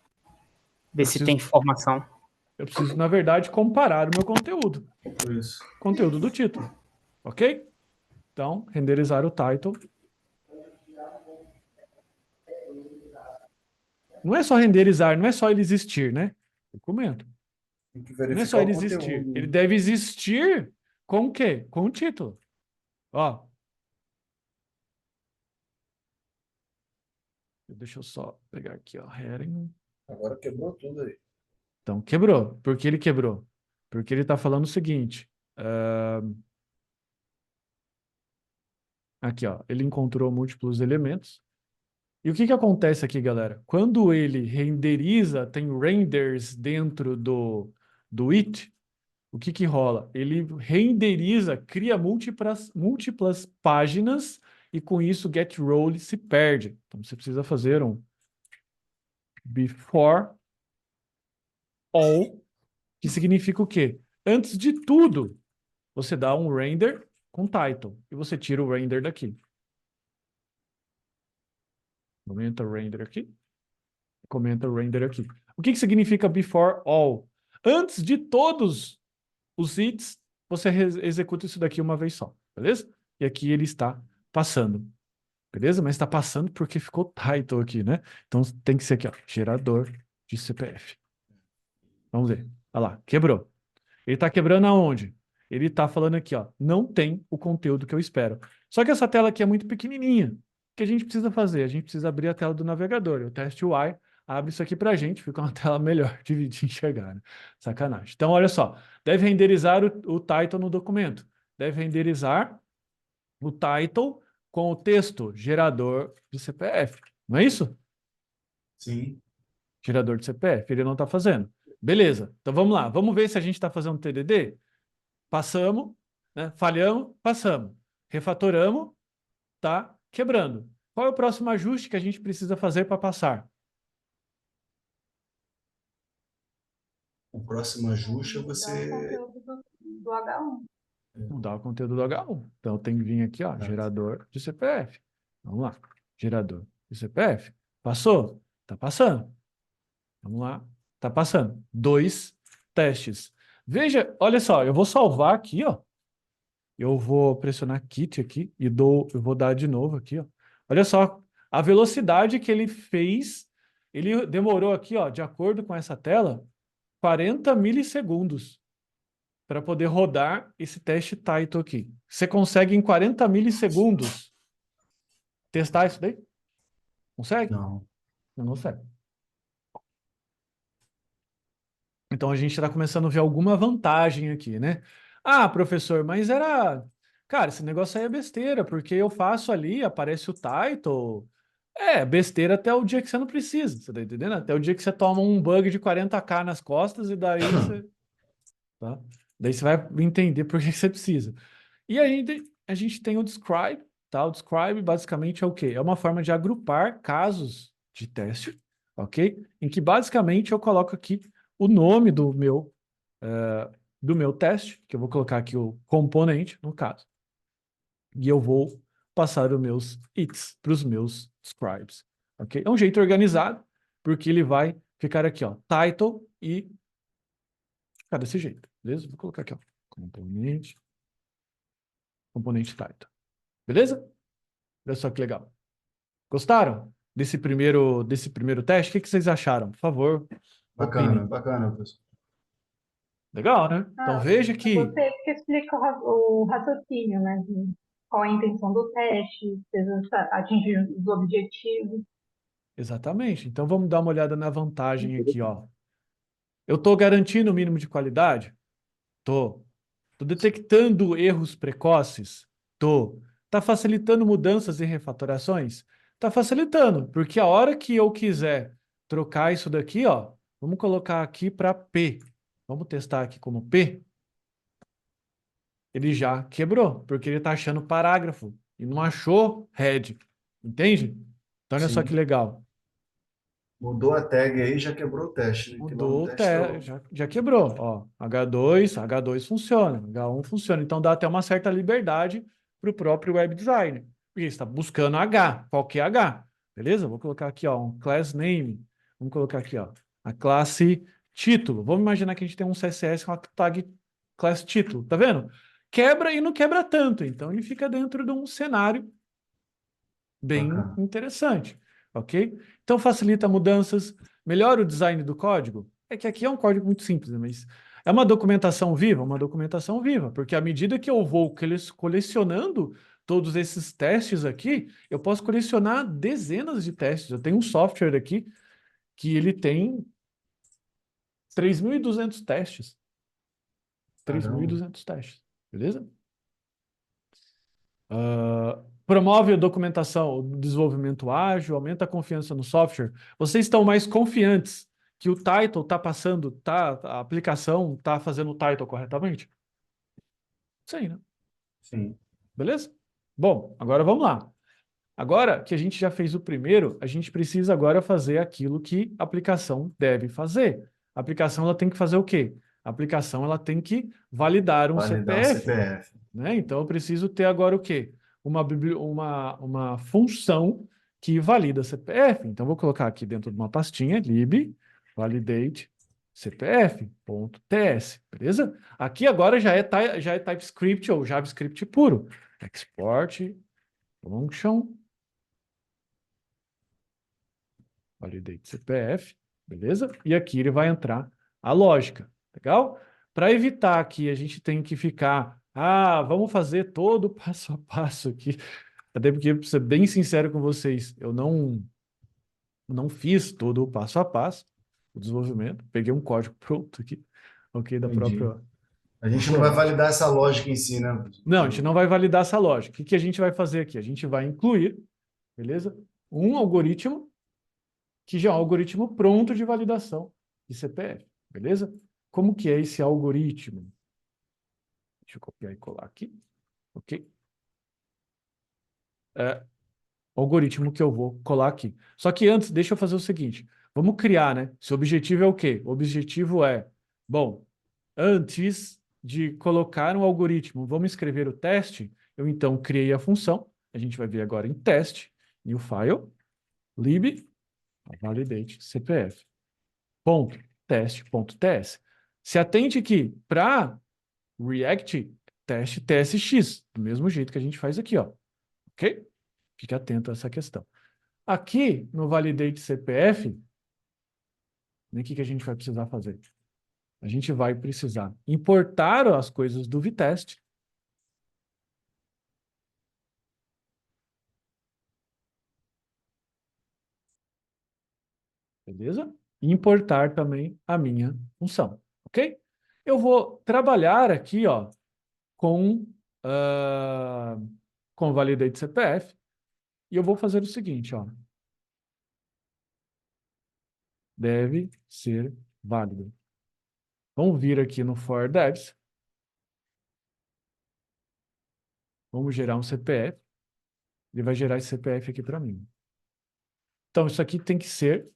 ver Eu se preciso, tem informação. eu preciso, na verdade, comparar o meu conteúdo. Por isso. Conteúdo do título. Ok? Então, renderizar o title. Não é só renderizar, não é só ele existir, né? Documento. Tem que Não é verificar só ele o existir. conteúdo. Ele deve existir com o quê? Com o título. Ó. Deixa eu só pegar aqui, ó. Heading. Agora quebrou tudo aí. Então, quebrou. Por que ele quebrou? Porque ele está falando o seguinte. Aqui, ó. Ele encontrou múltiplos elementos. E o que acontece aqui, galera? Quando ele renderiza, tem renders dentro do it, o que rola? Ele renderiza, cria múltiplas páginas e com isso o get role se perde. Então você precisa fazer um before all, que significa o quê? Antes de tudo, você dá um render com title e você tira o render daqui. Comenta o render aqui. Comenta o render aqui. O que significa before all? Antes de todos os hits, você executa isso daqui uma vez só, beleza? E aqui ele está passando, beleza? Mas está passando porque ficou title aqui, né? Então tem que ser aqui, ó, gerador de CPF. Vamos ver. Olha lá, quebrou. Ele está quebrando aonde? Ele está falando aqui, ó, não tem o conteúdo que eu espero. Só que essa tela aqui é muito pequenininha. O que a gente precisa fazer? A gente precisa abrir a tela do navegador. O teste UI abre isso aqui pra gente, fica uma tela melhor de enxergar, né? Sacanagem. Então, olha só, deve renderizar o title no documento. Deve renderizar o title com o texto gerador de CPF. Não é isso? Sim. Gerador de CPF. Ele não está fazendo. Beleza. Então, vamos lá. Vamos ver se a gente está fazendo TDD? Passamos, né? Falhamos, passamos. Refatoramos, tá quebrando. Qual é o próximo ajuste que a gente precisa fazer para passar? O próximo ajuste é Mudar o você. conteúdo do H1. Mudar o conteúdo do H1. Então tem que vir aqui, ó, gerador de CPF. Vamos lá. Gerador de CPF. Passou? Tá passando. Vamos lá. Tá passando. 2 testes. Veja, olha só, eu vou salvar aqui, ó. Eu vou pressionar Quit aqui e eu vou dar de novo aqui, ó. Olha só, a velocidade que ele fez, ele demorou aqui, ó, de acordo com essa tela, 40 milissegundos para poder rodar esse teste title aqui. Você consegue em 40 milissegundos testar isso daí? Consegue? Não. Não consegue. Então a gente está começando a ver alguma vantagem aqui, né? Ah, professor, mas era... Cara, esse negócio aí é besteira, porque eu faço ali, aparece o title... É, besteira até o dia que você não precisa, você tá entendendo? Até o dia que você toma um bug de 40k nas costas e daí você... Tá? Daí você vai entender por que você precisa. E ainda a gente tem o describe, tá? O describe basicamente é o quê? É uma forma de agrupar casos de teste, ok? Em que basicamente eu coloco aqui o nome do meu teste, que eu vou colocar aqui o componente, no caso. E eu vou passar os meus its para os meus scribes, ok? É um jeito organizado, porque ele vai ficar aqui, ó, title e ficar desse jeito, beleza? Vou colocar aqui, ó, componente title, beleza? Olha só que legal. Gostaram desse primeiro teste? O que vocês acharam? Por favor, Bacana, opinem. bacana, professor. Legal, né? Então veja que... Você que explica o raciocínio, né? De qual é a intenção do teste, precisa atingir os objetivos. Exatamente. Então vamos dar uma olhada na vantagem aqui, ó. Eu estou garantindo o mínimo de qualidade? Tô. Tô detectando erros precoces? Tô. Tá facilitando mudanças e refatorações? Tá facilitando, porque a hora que eu quiser trocar isso daqui, ó, vamos colocar aqui para P. Vamos testar aqui como P. Ele já quebrou, porque ele está achando parágrafo e não achou head. Entende? Então olha só Sim. que legal. Mudou a tag aí, já quebrou o teste, né? Tem lá no Mudou o teste da outra. já quebrou. Ó, H2 funciona, H1 funciona. Então dá até uma certa liberdade para o próprio web designer. Porque está buscando H, qualquer H. Beleza? Vou colocar aqui, ó, um class name. Vamos colocar aqui, ó, a classe título. Vamos imaginar que a gente tem um CSS com a tag class título. Tá vendo? Quebra e não quebra tanto. Então ele fica dentro de um cenário bem Bacana. interessante, ok? Então facilita mudanças, melhora o design do código. É que aqui é um código muito simples, né? Mas é uma documentação viva, porque à medida que eu vou colecionando todos esses testes aqui, eu posso colecionar dezenas de testes. Eu tenho um software aqui que ele tem 3.200 testes. 3.200 testes, beleza? Promove a documentação, o desenvolvimento ágil, aumenta a confiança no software. Vocês estão mais confiantes que o title está passando, a aplicação está fazendo o title corretamente? Sim, né? Sim. Beleza? Bom, agora vamos lá. Agora que a gente já fez o primeiro, a gente precisa agora fazer aquilo que a aplicação deve fazer. A aplicação ela tem que fazer o quê? A aplicação ela tem que validar um Validar o CPF, CPF. né? Então eu preciso ter agora o quê? Uma função que valida CPF. Então vou colocar aqui dentro de uma pastinha lib validate CPF.ts, beleza? Aqui agora já é TypeScript ou JavaScript puro. Export function validate CPF, beleza? E aqui ele vai entrar a lógica, legal? Para evitar que a gente tenha que ficar, vamos fazer todo o passo a passo aqui. Até porque, para ser bem sincero com vocês, eu não fiz todo o passo a passo do desenvolvimento. Peguei um código pronto aqui, ok, da Entendi. própria... A gente não vai validar essa lógica em si, né? Não, a gente não vai validar essa lógica. O que a gente vai fazer aqui? A gente vai incluir, beleza? Um algoritmo que já é um algoritmo pronto de validação de CPF, beleza? Como que é esse algoritmo? Deixa eu copiar e colar aqui, ok? O algoritmo que eu vou colar aqui. Só que antes, deixa eu fazer o seguinte, vamos criar, né? Se o objetivo é o quê? O objetivo é, bom, antes de colocar um algoritmo, vamos escrever o teste, eu então criei a função, a gente vai ver agora em teste, new file, lib, validate CPF. Ponto, teste.ts. Se atente que para React, teste TSX, do mesmo jeito que a gente faz aqui, ó. Ok? Fique atento a essa questão. Aqui, no validate CPF, o que a gente vai precisar fazer? A gente vai precisar importar as coisas do Vitest. Beleza? E importar também a minha função, ok? Eu vou trabalhar aqui, ó, com validate CPF, e eu vou fazer o seguinte, ó. Deve ser válido. Vamos vir aqui no for devs. Vamos gerar um CPF. Ele vai gerar esse CPF aqui para mim. Então, isso aqui tem que ser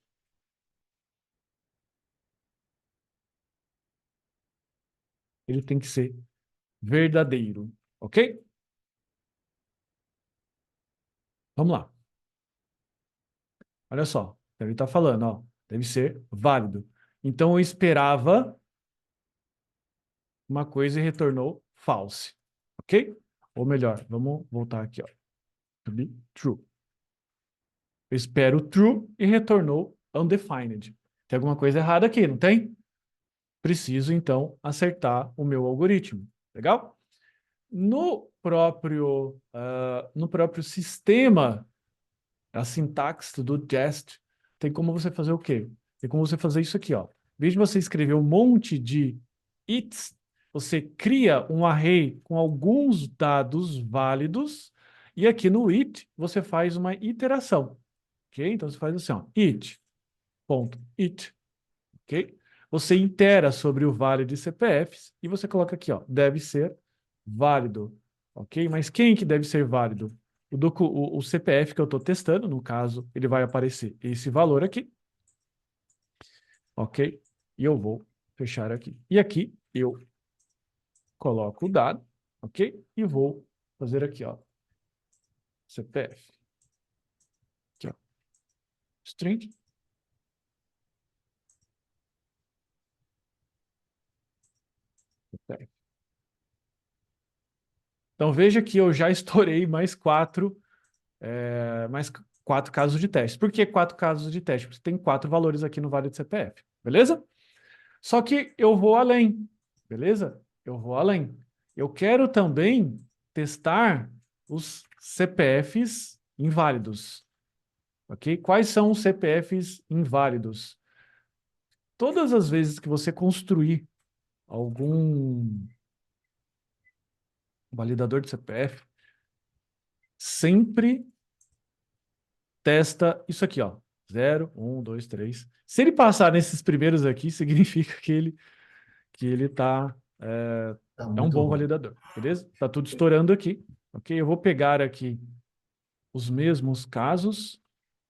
ele tem que ser verdadeiro, ok? Vamos lá. Olha só, ele está falando, ó, deve ser válido. Então, eu esperava uma coisa e retornou false, ok? Ou melhor, vamos voltar aqui, ó. True. Eu espero true e retornou undefined. Tem alguma coisa errada aqui, não tem? Preciso, então, acertar o meu algoritmo. Legal? No próprio sistema, a sintaxe do Jest, tem como você fazer o quê? Tem como você fazer isso aqui, ó. Em vez de você escrever um monte de its, você cria um array com alguns dados válidos, e aqui no it, você faz uma iteração. Ok? Então, você faz assim, ó, it, ok? Você itera sobre o vale de CPFs, e você coloca aqui, ó, deve ser válido, ok? Mas quem que deve ser válido? O CPF que eu estou testando, no caso, ele vai aparecer esse valor aqui, ok? E eu vou fechar aqui. E aqui eu coloco o dado, ok? E vou fazer aqui, ó, CPF. Aqui, ó, string. CPF. Então veja que eu já estourei mais quatro casos de teste. Por que 4 casos de teste? Porque tem 4 valores aqui no vale de CPF, beleza? Só que eu vou além, beleza? Eu vou além. Eu quero também testar os CPFs inválidos, ok? Quais são os CPFs inválidos? Todas as vezes que você construir algum validador de CPF, sempre testa isso aqui, ó. 0, 1, 2, 3. Se ele passar nesses primeiros aqui, significa que ele é um muito bom bom. validador, beleza? Tá tudo estourando aqui, ok? Eu vou pegar aqui os mesmos casos.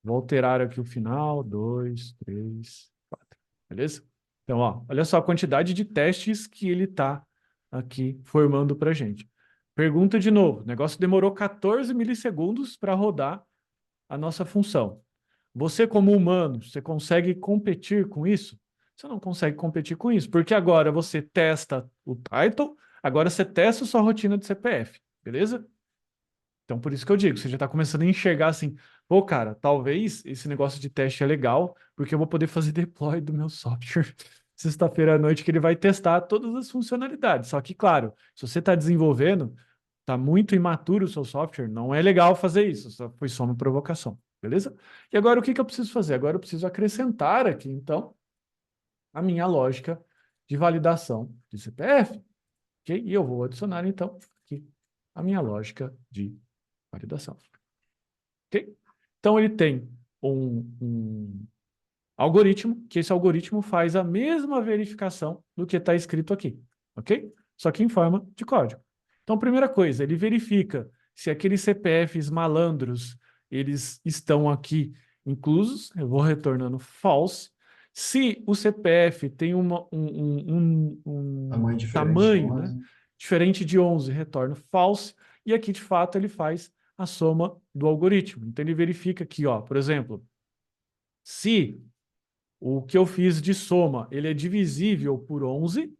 Vou alterar aqui o final, 2, 3, 4. Beleza? Então, ó, olha só a quantidade de testes que ele está aqui formando para a gente. Pergunta de novo. O negócio demorou 14 milissegundos para rodar a nossa função. Você, como humano, você consegue competir com isso? Você não consegue competir com isso, porque agora você testa o title, agora você testa a sua rotina de CPF, beleza? Então, por isso que eu digo, você já está começando a enxergar assim, pô, cara, talvez esse negócio de teste é legal, porque eu vou poder fazer deploy do meu software sexta-feira à noite, que ele vai testar todas as funcionalidades. Só que, claro, se você está desenvolvendo, está muito imaturo o seu software, não é legal fazer isso, foi só uma provocação, beleza? E agora o que eu preciso fazer? Agora eu preciso acrescentar aqui, então, a minha lógica de validação de CPF, ok? E eu vou adicionar, então, aqui a minha lógica de validação. Ok? Então, ele tem um algoritmo, que esse algoritmo faz a mesma verificação do que está escrito aqui. Ok? Só que em forma de código. Então, primeira coisa, ele verifica se aqueles CPFs malandros, eles estão aqui inclusos. Eu vou retornando false. Se o CPF tem Tamanho diferente de tamanho, né, 11. diferente de 11, retorna false. E aqui, de fato, ele faz a soma do algoritmo. Então, ele verifica aqui, ó, por exemplo, se o que eu fiz de soma, ele é divisível por 11,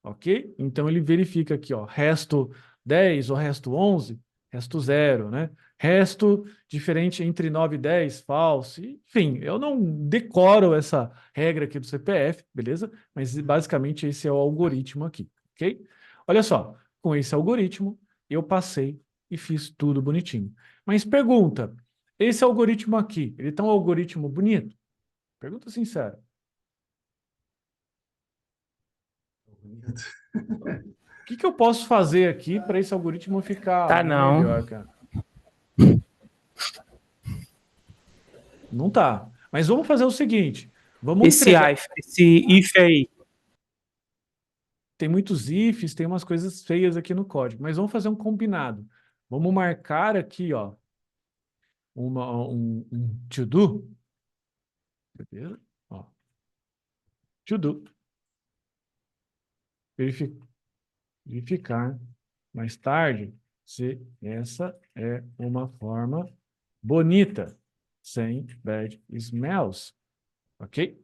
ok? Então, ele verifica aqui, ó, resto 10 ou resto 11, resto 0, né? Resto diferente entre 9 e 10, false. Enfim, eu não decoro essa regra aqui do CPF, beleza? Mas, basicamente, esse é o algoritmo aqui, ok? Olha só, com esse algoritmo, eu passei e fiz tudo bonitinho. Mas pergunta, esse algoritmo aqui, ele tá um algoritmo bonito? Pergunta sincera. O que eu posso fazer aqui para esse algoritmo ficar Tá não. melhor, cara? Não tá. Mas vamos fazer o seguinte. Vamos entregar... Esse if aí. Tem muitos ifs, tem umas coisas feias aqui no código, mas vamos fazer um combinado. Vamos marcar aqui, ó, um to-do. Beleza? Ó. To-do. Verificar mais tarde se essa é uma forma bonita, sem bad smells. Ok?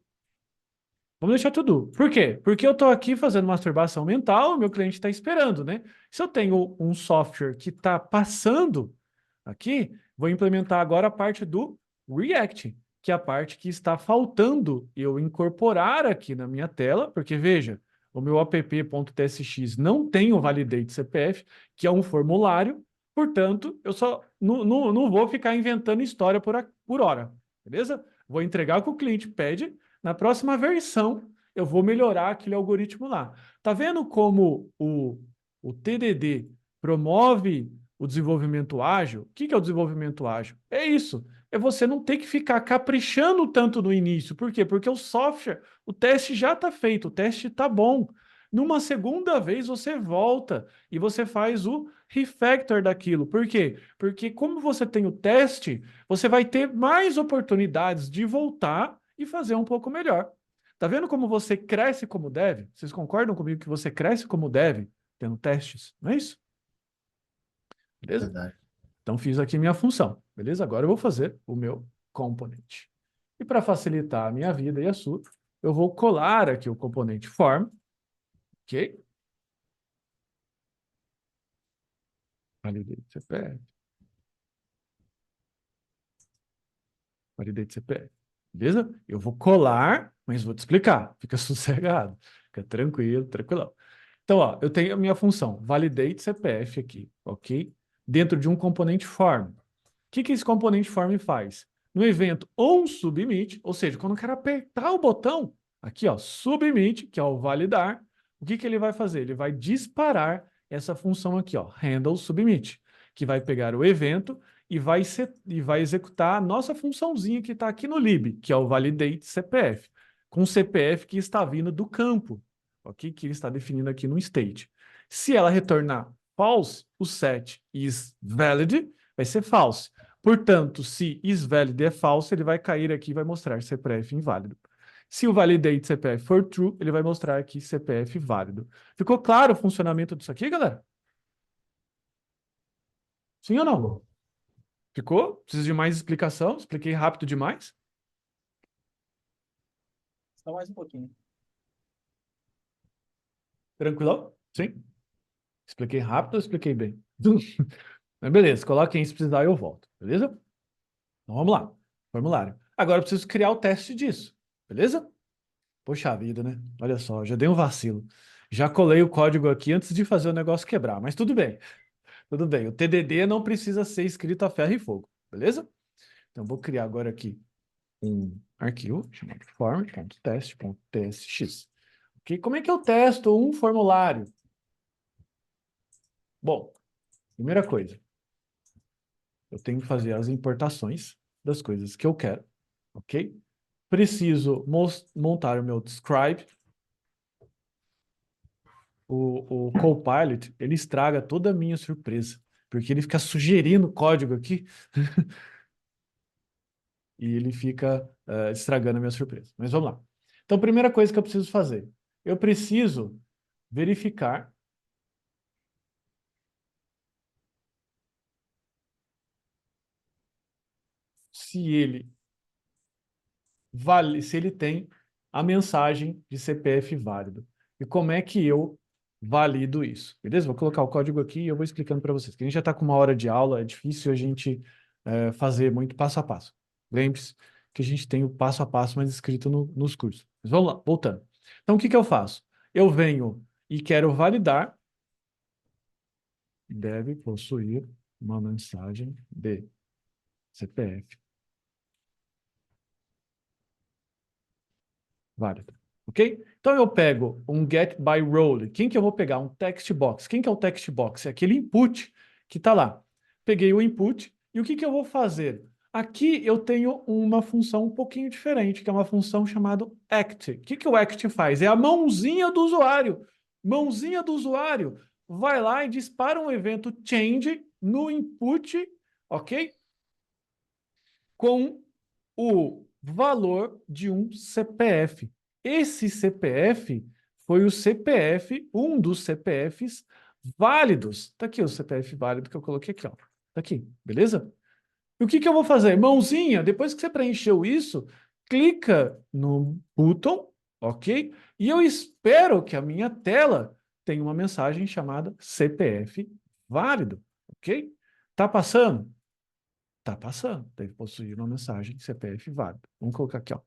Vamos deixar tudo. Por quê? Porque eu estou aqui fazendo masturbação mental, o meu cliente está esperando, né? Se eu tenho um software que está passando aqui, vou implementar agora a parte do React, que é a parte que está faltando eu incorporar aqui na minha tela, porque veja, o meu app.tsx não tem o validate CPF, que é um formulário, portanto, eu só não vou ficar inventando história por hora, beleza? Vou entregar o que o cliente pede. Na próxima versão, eu vou melhorar aquele algoritmo lá. Tá vendo como o TDD promove o desenvolvimento ágil? O que é o desenvolvimento ágil? É isso. É você não ter que ficar caprichando tanto no início. Por quê? Porque o software, o teste já está feito, o teste está bom. Numa segunda vez, você volta e você faz o refactor daquilo. Por quê? Porque como você tem o teste, você vai ter mais oportunidades de voltar e fazer um pouco melhor. Tá vendo como você cresce como dev? Vocês concordam comigo que você cresce como dev tendo testes? Não é isso? Beleza? Verdade. Então fiz aqui minha função. Beleza? Agora eu vou fazer o meu componente. E para facilitar a minha vida e a sua, eu vou colar aqui o componente form. Ok? Validate CPF. Validate CPF. Beleza? Eu vou colar, mas vou te explicar. Fica sossegado. Fica tranquilo, tranquilão. Então, ó, eu tenho a minha função, validate CPF aqui, ok? Dentro de um componente form. O que esse componente form faz? No evento onSubmit, ou seja, quando eu quero apertar o botão, aqui, ó, submit, que é o validar, o que ele vai fazer? Ele vai disparar essa função aqui, ó, handle submit, que vai pegar o evento e vai executar a nossa funçãozinha que está aqui no lib, que é o validate CPF, com o CPF que está vindo do campo, ok? Que ele está definindo aqui no state. Se ela retornar false, o set is valid vai ser false. Portanto, se isValid é falso, ele vai cair aqui e vai mostrar CPF inválido. Se o validate CPF for true, ele vai mostrar aqui CPF válido. Ficou claro o funcionamento disso aqui, galera? Sim ou não? Ficou? Precisa de mais explicação? Expliquei rápido demais? Só mais um pouquinho. Tranquilão? Sim? Expliquei rápido ou expliquei bem? Mas beleza, coloquem aí se precisar eu volto. Beleza? Então vamos lá. Formulário. Agora eu preciso criar o teste disso. Beleza? Poxa vida, né? Olha só, já dei um vacilo. Já colei o código aqui antes de fazer o negócio quebrar, mas tudo bem. Tudo bem. O TDD não precisa ser escrito a ferro e fogo. Beleza? Então vou criar agora aqui um arquivo chamado form.test.tsx. Ok? Como é que eu testo um formulário? Bom, primeira coisa, eu tenho que fazer as importações das coisas que eu quero, ok? Preciso montar o meu describe. O Copilot, ele estraga toda a minha surpresa, porque ele fica sugerindo código aqui e ele fica estragando a minha surpresa. Mas vamos lá. Então, primeira coisa que eu preciso fazer, eu preciso verificar se ele se ele tem a mensagem de CPF válido. E como é que eu valido isso? Beleza? Vou colocar o código aqui e eu vou explicando para vocês. Que a gente já está com 1 hora de aula, é difícil a gente fazer muito passo a passo. Lembre-se que a gente tem o passo a passo mais escrito nos cursos. Mas vamos lá, voltando. Então, o que eu faço? Eu venho e quero validar. Deve possuir uma mensagem de CPF válida. Ok? Então eu pego um get by role. Quem que eu vou pegar? Um text box. Quem que é o text box? É aquele input que está lá. Peguei o input e o que eu vou fazer? Aqui eu tenho uma função um pouquinho diferente, que é uma função chamada act. O que o act faz? É a mãozinha do usuário. Mãozinha do usuário vai lá e dispara um evento change no input, ok? Com o valor de um CPF. Esse CPF foi o CPF, um dos CPFs válidos. Está aqui o CPF válido que eu coloquei aqui, ó. Tá aqui, beleza? E o que eu vou fazer? Mãozinha, depois que você preencheu isso, clica no botão, ok? E eu espero que a minha tela tenha uma mensagem chamada CPF válido, ok? Tá passando? Tá passando. Deve possuir uma mensagem CPF válido. Vamos colocar aqui, ó.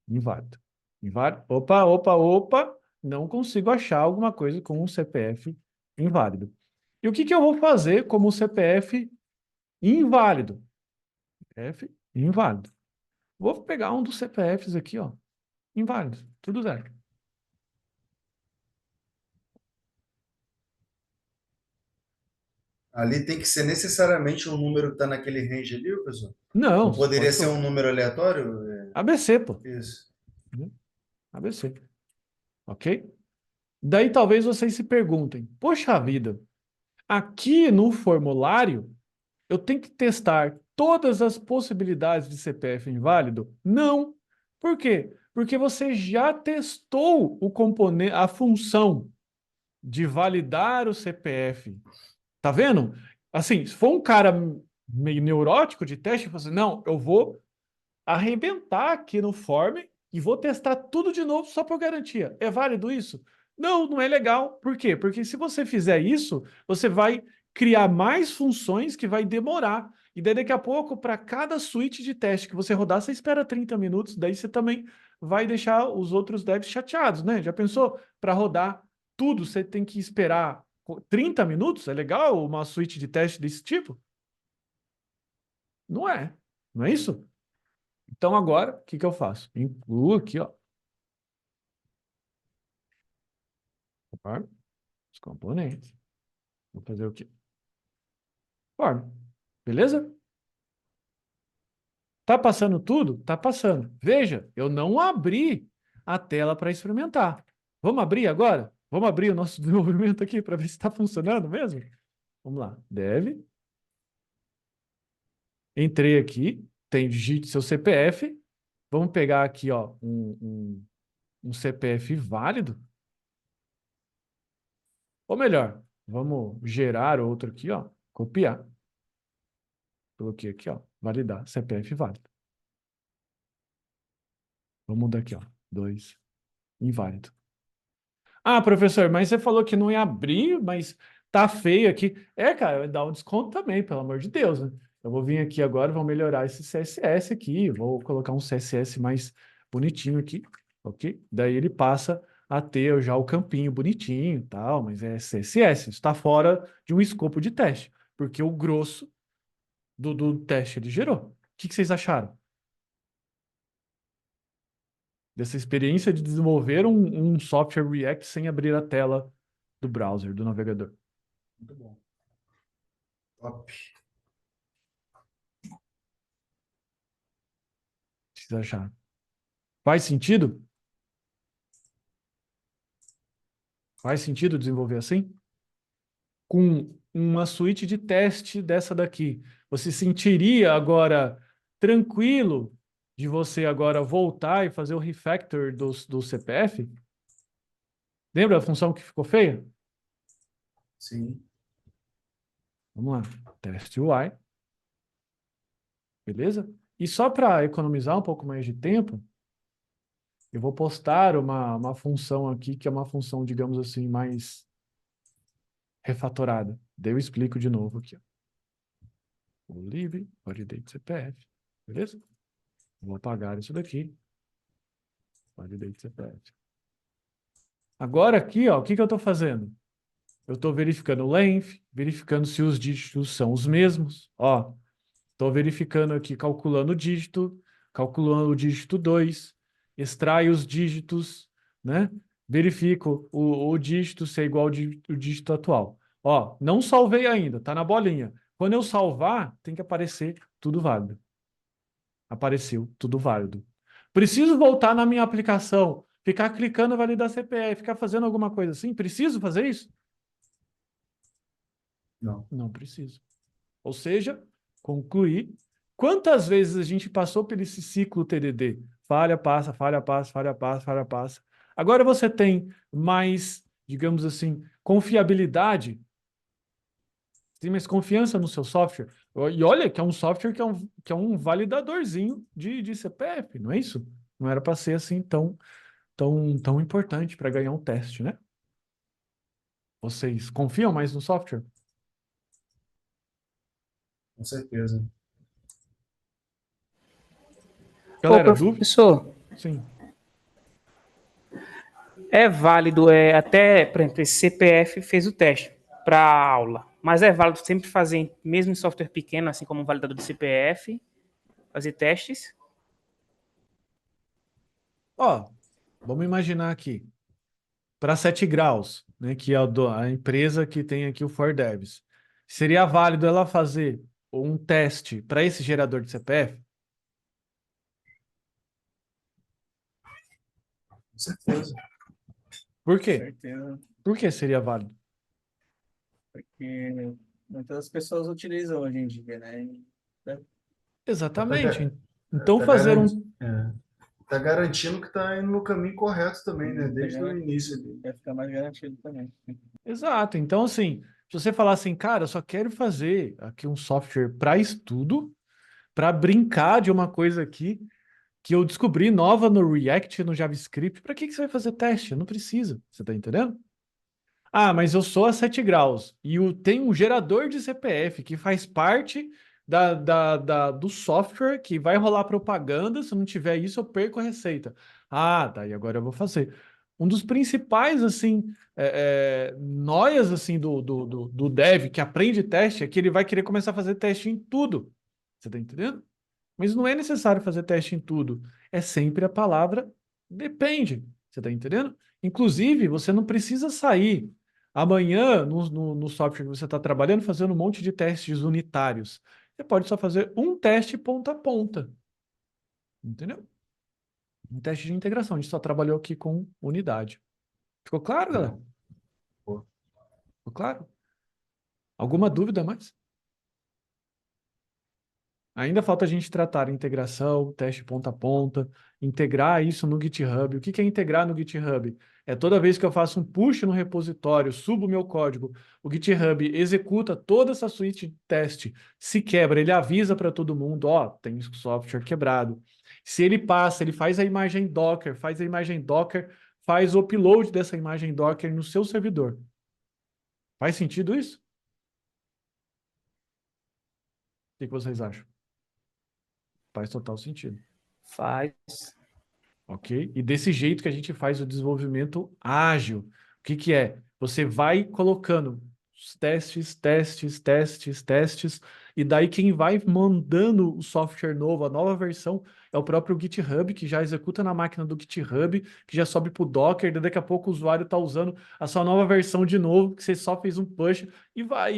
Inválido. Inválido. Opa, opa, opa. Não consigo achar alguma coisa com um CPF inválido. E o que eu vou fazer como CPF inválido? CPF inválido. Vou pegar um dos CPFs aqui, ó. Inválido. Tudo certo. Ali tem que ser necessariamente um número que está naquele range ali, pessoal? Não. Não poderia pode ser um número aleatório? ABC, pô. Isso. ABC. Ok? Daí talvez vocês se perguntem, poxa vida, aqui no formulário eu tenho que testar todas as possibilidades de CPF inválido? Não. Por quê? Porque você já testou o componente, a função de validar o CPF. Tá vendo? Assim, se for um cara meio neurótico de teste, você assim, não, eu vou arrebentar aqui no form e vou testar tudo de novo só por garantia. É válido isso? Não, não é legal. Por quê? Porque se você fizer isso, você vai criar mais funções que vai demorar. E daí daqui a pouco, para cada switch de teste que você rodar, você espera 30 minutos, daí você também vai deixar os outros devs chateados, né? Já pensou? Para rodar tudo, você tem que esperar 30 minutos? É legal uma switch de teste desse tipo? Não é. Não é isso? Então, agora, o que eu faço? Incluo aqui, ó. Form, os componentes. Vou fazer o quê? Form. Beleza? Tá passando tudo? Tá passando. Veja, eu não abri a tela para experimentar. Vamos abrir agora? Vamos abrir o nosso desenvolvimento aqui para ver se está funcionando mesmo? Vamos lá. Dev. Entrei aqui, digite seu CPF. Vamos pegar aqui, ó, um CPF válido. Ou melhor, vamos gerar outro aqui, ó, copiar. Coloquei aqui, ó, validar, CPF válido. Vamos mudar aqui, ó, 2, inválido. Ah, professor, mas você falou que não ia abrir, mas tá feio aqui. Cara, dá um desconto também, pelo amor de Deus, né? Eu vou vir aqui agora, vou melhorar esse CSS aqui, vou colocar um CSS mais bonitinho aqui, ok? Daí ele passa a ter já o campinho bonitinho e tal, mas é CSS, isso está fora de um escopo de teste, porque o grosso do teste ele gerou. O que vocês acharam dessa experiência de desenvolver um software React sem abrir a tela do browser, do navegador? Muito bom. Top. O que vocês acharam? Faz sentido? Faz sentido desenvolver assim? Com uma suíte de teste dessa daqui, você sentiria agora tranquilo de você agora voltar e fazer o refactor do CPF? Lembra a função que ficou feia? Sim. Vamos lá. Teste UI. Beleza? E só para economizar um pouco mais de tempo, eu vou postar uma função aqui, que é uma função, digamos assim, mais refatorada. Daí eu explico de novo aqui. O lib, validate CPF. Beleza? Vou apagar isso daqui. Validate CPF. Agora aqui, ó, o que eu estou fazendo? Eu estou verificando o length, verificando se os dígitos são os mesmos. Ó, estou verificando aqui, calculando o dígito 2, extraio os dígitos, né? Verifico o dígito se é igual ao dígito atual. Ó, não salvei ainda, tá na bolinha. Quando eu salvar, tem que aparecer tudo válido. Apareceu tudo válido. Preciso voltar na minha aplicação, ficar clicando validar CPF, ficar fazendo alguma coisa assim? Preciso fazer isso? Não. Não preciso. Ou seja, concluir. Quantas vezes a gente passou por esse ciclo TDD? Falha, passa, falha, passa, falha, passa, falha, passa. Agora você tem mais, digamos assim, confiabilidade, tem mais confiança no seu software. E olha que é um software que é um validadorzinho de CPF, não é isso? Não era para ser assim tão importante para ganhar um teste, né? Vocês confiam mais no software? Com certeza. Ô, Galera, dúvida? professor, Sim. é válido até, por exemplo, esse CPF fez o teste para a aula, mas é válido sempre fazer, mesmo em software pequeno, assim como um validador de CPF, fazer testes? Ó, vamos imaginar aqui. Para 7 graus, né, que é a empresa que tem aqui o ForDevs. Seria válido ela fazer um teste para esse gerador de CPF? Com certeza. Por Com quê? certeza. Por que seria válido? Porque muitas pessoas utilizam hoje em dia, né? Exatamente. Então Tá fazer um... tá garantindo que tá indo no caminho correto também, né? Desde o início ali. Vai ficar mais garantido também. Exato. Então, assim, se você falar assim, cara, eu só quero fazer aqui um software para estudo, para brincar de uma coisa aqui que eu descobri nova no React, no JavaScript, para que você vai fazer teste? Não precisa. Você tá entendendo? Ah, mas eu sou a 7 graus e tem um gerador de CPF que faz parte do software que vai rolar propaganda. Se não tiver isso, eu perco a receita. Ah, tá, e agora eu vou fazer. Um dos principais, assim, noias, assim, do dev que aprende teste é que ele vai querer começar a fazer teste em tudo. Você tá entendendo? Mas não é necessário fazer teste em tudo. É sempre a palavra depende. Você tá entendendo? Inclusive, você não precisa sair amanhã, no software que você está trabalhando, fazendo um monte de testes unitários. Você pode só fazer um teste ponta a ponta. Entendeu? Um teste de integração. A gente só trabalhou aqui com unidade. Ficou claro, galera? Pô. Ficou claro? Alguma dúvida mais? Ainda falta a gente tratar a integração, teste ponta a ponta, integrar isso no GitHub. O que que é integrar no GitHub? É toda vez que eu faço um push no repositório, subo o meu código, o GitHub executa toda essa suíte de teste, se quebra, ele avisa para todo mundo, ó, tem software quebrado. Se ele passa, ele faz a imagem Docker, faz o upload dessa imagem Docker no seu servidor. Faz sentido isso? O que que vocês acham? Faz total sentido. Faz. Ok? E desse jeito que a gente faz o desenvolvimento ágil. O que que é? Você vai colocando os testes, e daí quem vai mandando o software novo, a nova versão, é o próprio GitHub, que já executa na máquina do GitHub, que já sobe para o Docker, daí daqui a pouco o usuário está usando a sua nova versão de novo, que você só fez um push, e vai,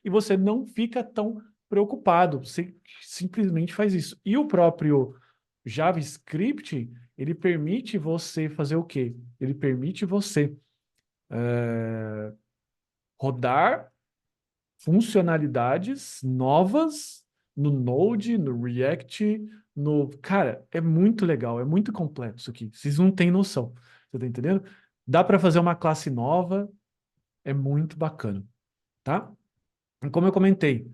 e você não fica tão preocupado, você simplesmente faz isso. E o próprio JavaScript, ele permite você fazer o quê? Ele permite você rodar funcionalidades novas no Node, no React, no... Cara, é muito legal, é muito completo isso aqui. Vocês não têm noção. Você tá entendendo? Dá para fazer uma classe nova, é muito bacana, tá? E como eu comentei,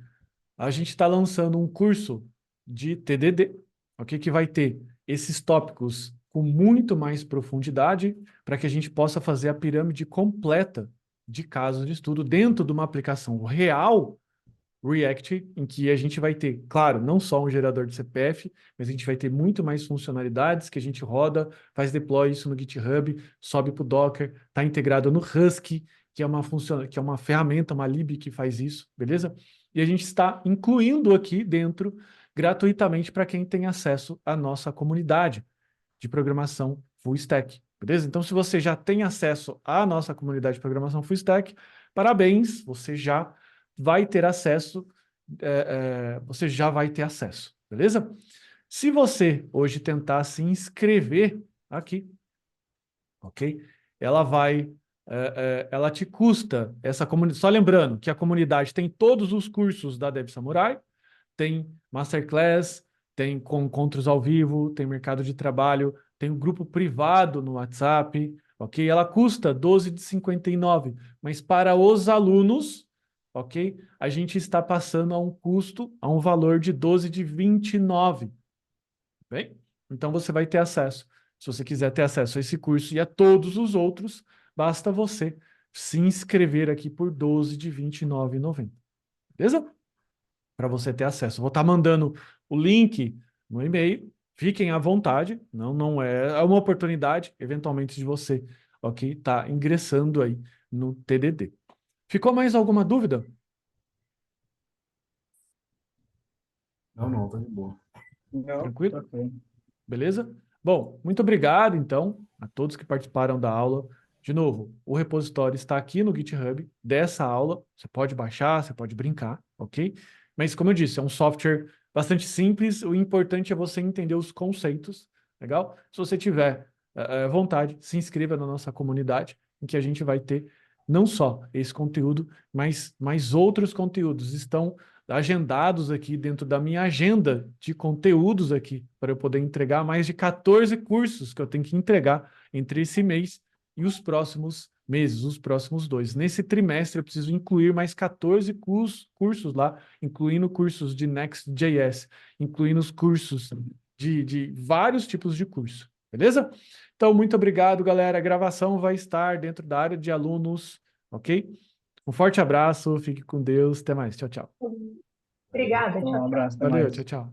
a gente está lançando um curso de TDD, ok? Que vai ter esses tópicos com muito mais profundidade para que a gente possa fazer a pirâmide completa de casos de estudo dentro de uma aplicação real React, em que a gente vai ter, claro, não só um gerador de CPF, mas a gente vai ter muito mais funcionalidades que a gente roda, faz deploy isso no GitHub, sobe para o Docker, está integrado no Husky, que é uma ferramenta, uma lib que faz isso, beleza? E a gente está incluindo aqui dentro gratuitamente para quem tem acesso à nossa comunidade de programação full stack, beleza? Então, se você já tem acesso à nossa comunidade de programação full stack, parabéns, você já vai ter acesso, você já vai ter acesso, beleza? Se você hoje tentar se inscrever aqui, ok? Ela te custa essa comunidade. Só lembrando que a comunidade tem todos os cursos da Dev Samurai, tem Masterclass, tem encontros ao vivo, tem mercado de trabalho, tem um grupo privado no WhatsApp, ok? Ela custa R$12,59, mas para os alunos, ok? A gente está passando a um valor de R$12,29. Bem? Então você vai ter acesso. Se você quiser ter acesso a esse curso e a todos os outros, basta você se inscrever aqui por R$12,29,90. Beleza? Para você ter acesso. Vou estar mandando o link no e-mail. Fiquem à vontade. Não é uma oportunidade, eventualmente, de você, ok? Tá ingressando aí no TDD. Ficou mais alguma dúvida? Não, tá de boa. Não, Tranquilo? ok. Beleza? Bom, muito obrigado, então, a todos que participaram da aula. De novo, o repositório está aqui no GitHub dessa aula. Você pode baixar, você pode brincar, ok? Mas, como eu disse, é um software bastante simples. O importante é você entender os conceitos, legal? Se você tiver vontade, se inscreva na nossa comunidade, em que a gente vai ter não só esse conteúdo, mas outros conteúdos. Estão agendados aqui dentro da minha agenda de conteúdos aqui, para eu poder entregar mais de 14 cursos que eu tenho que entregar entre esse mês e os próximos meses, os próximos 2. Nesse trimestre eu preciso incluir mais 14 cursos lá, incluindo cursos de Next.js, incluindo os cursos de vários tipos de curso, beleza? Então, muito obrigado, galera. A gravação vai estar dentro da área de alunos, ok? Um forte abraço, fique com Deus, até mais, tchau, tchau. Obrigada, tchau, Um tchau. abraço, até Valeu, mais. tchau, tchau.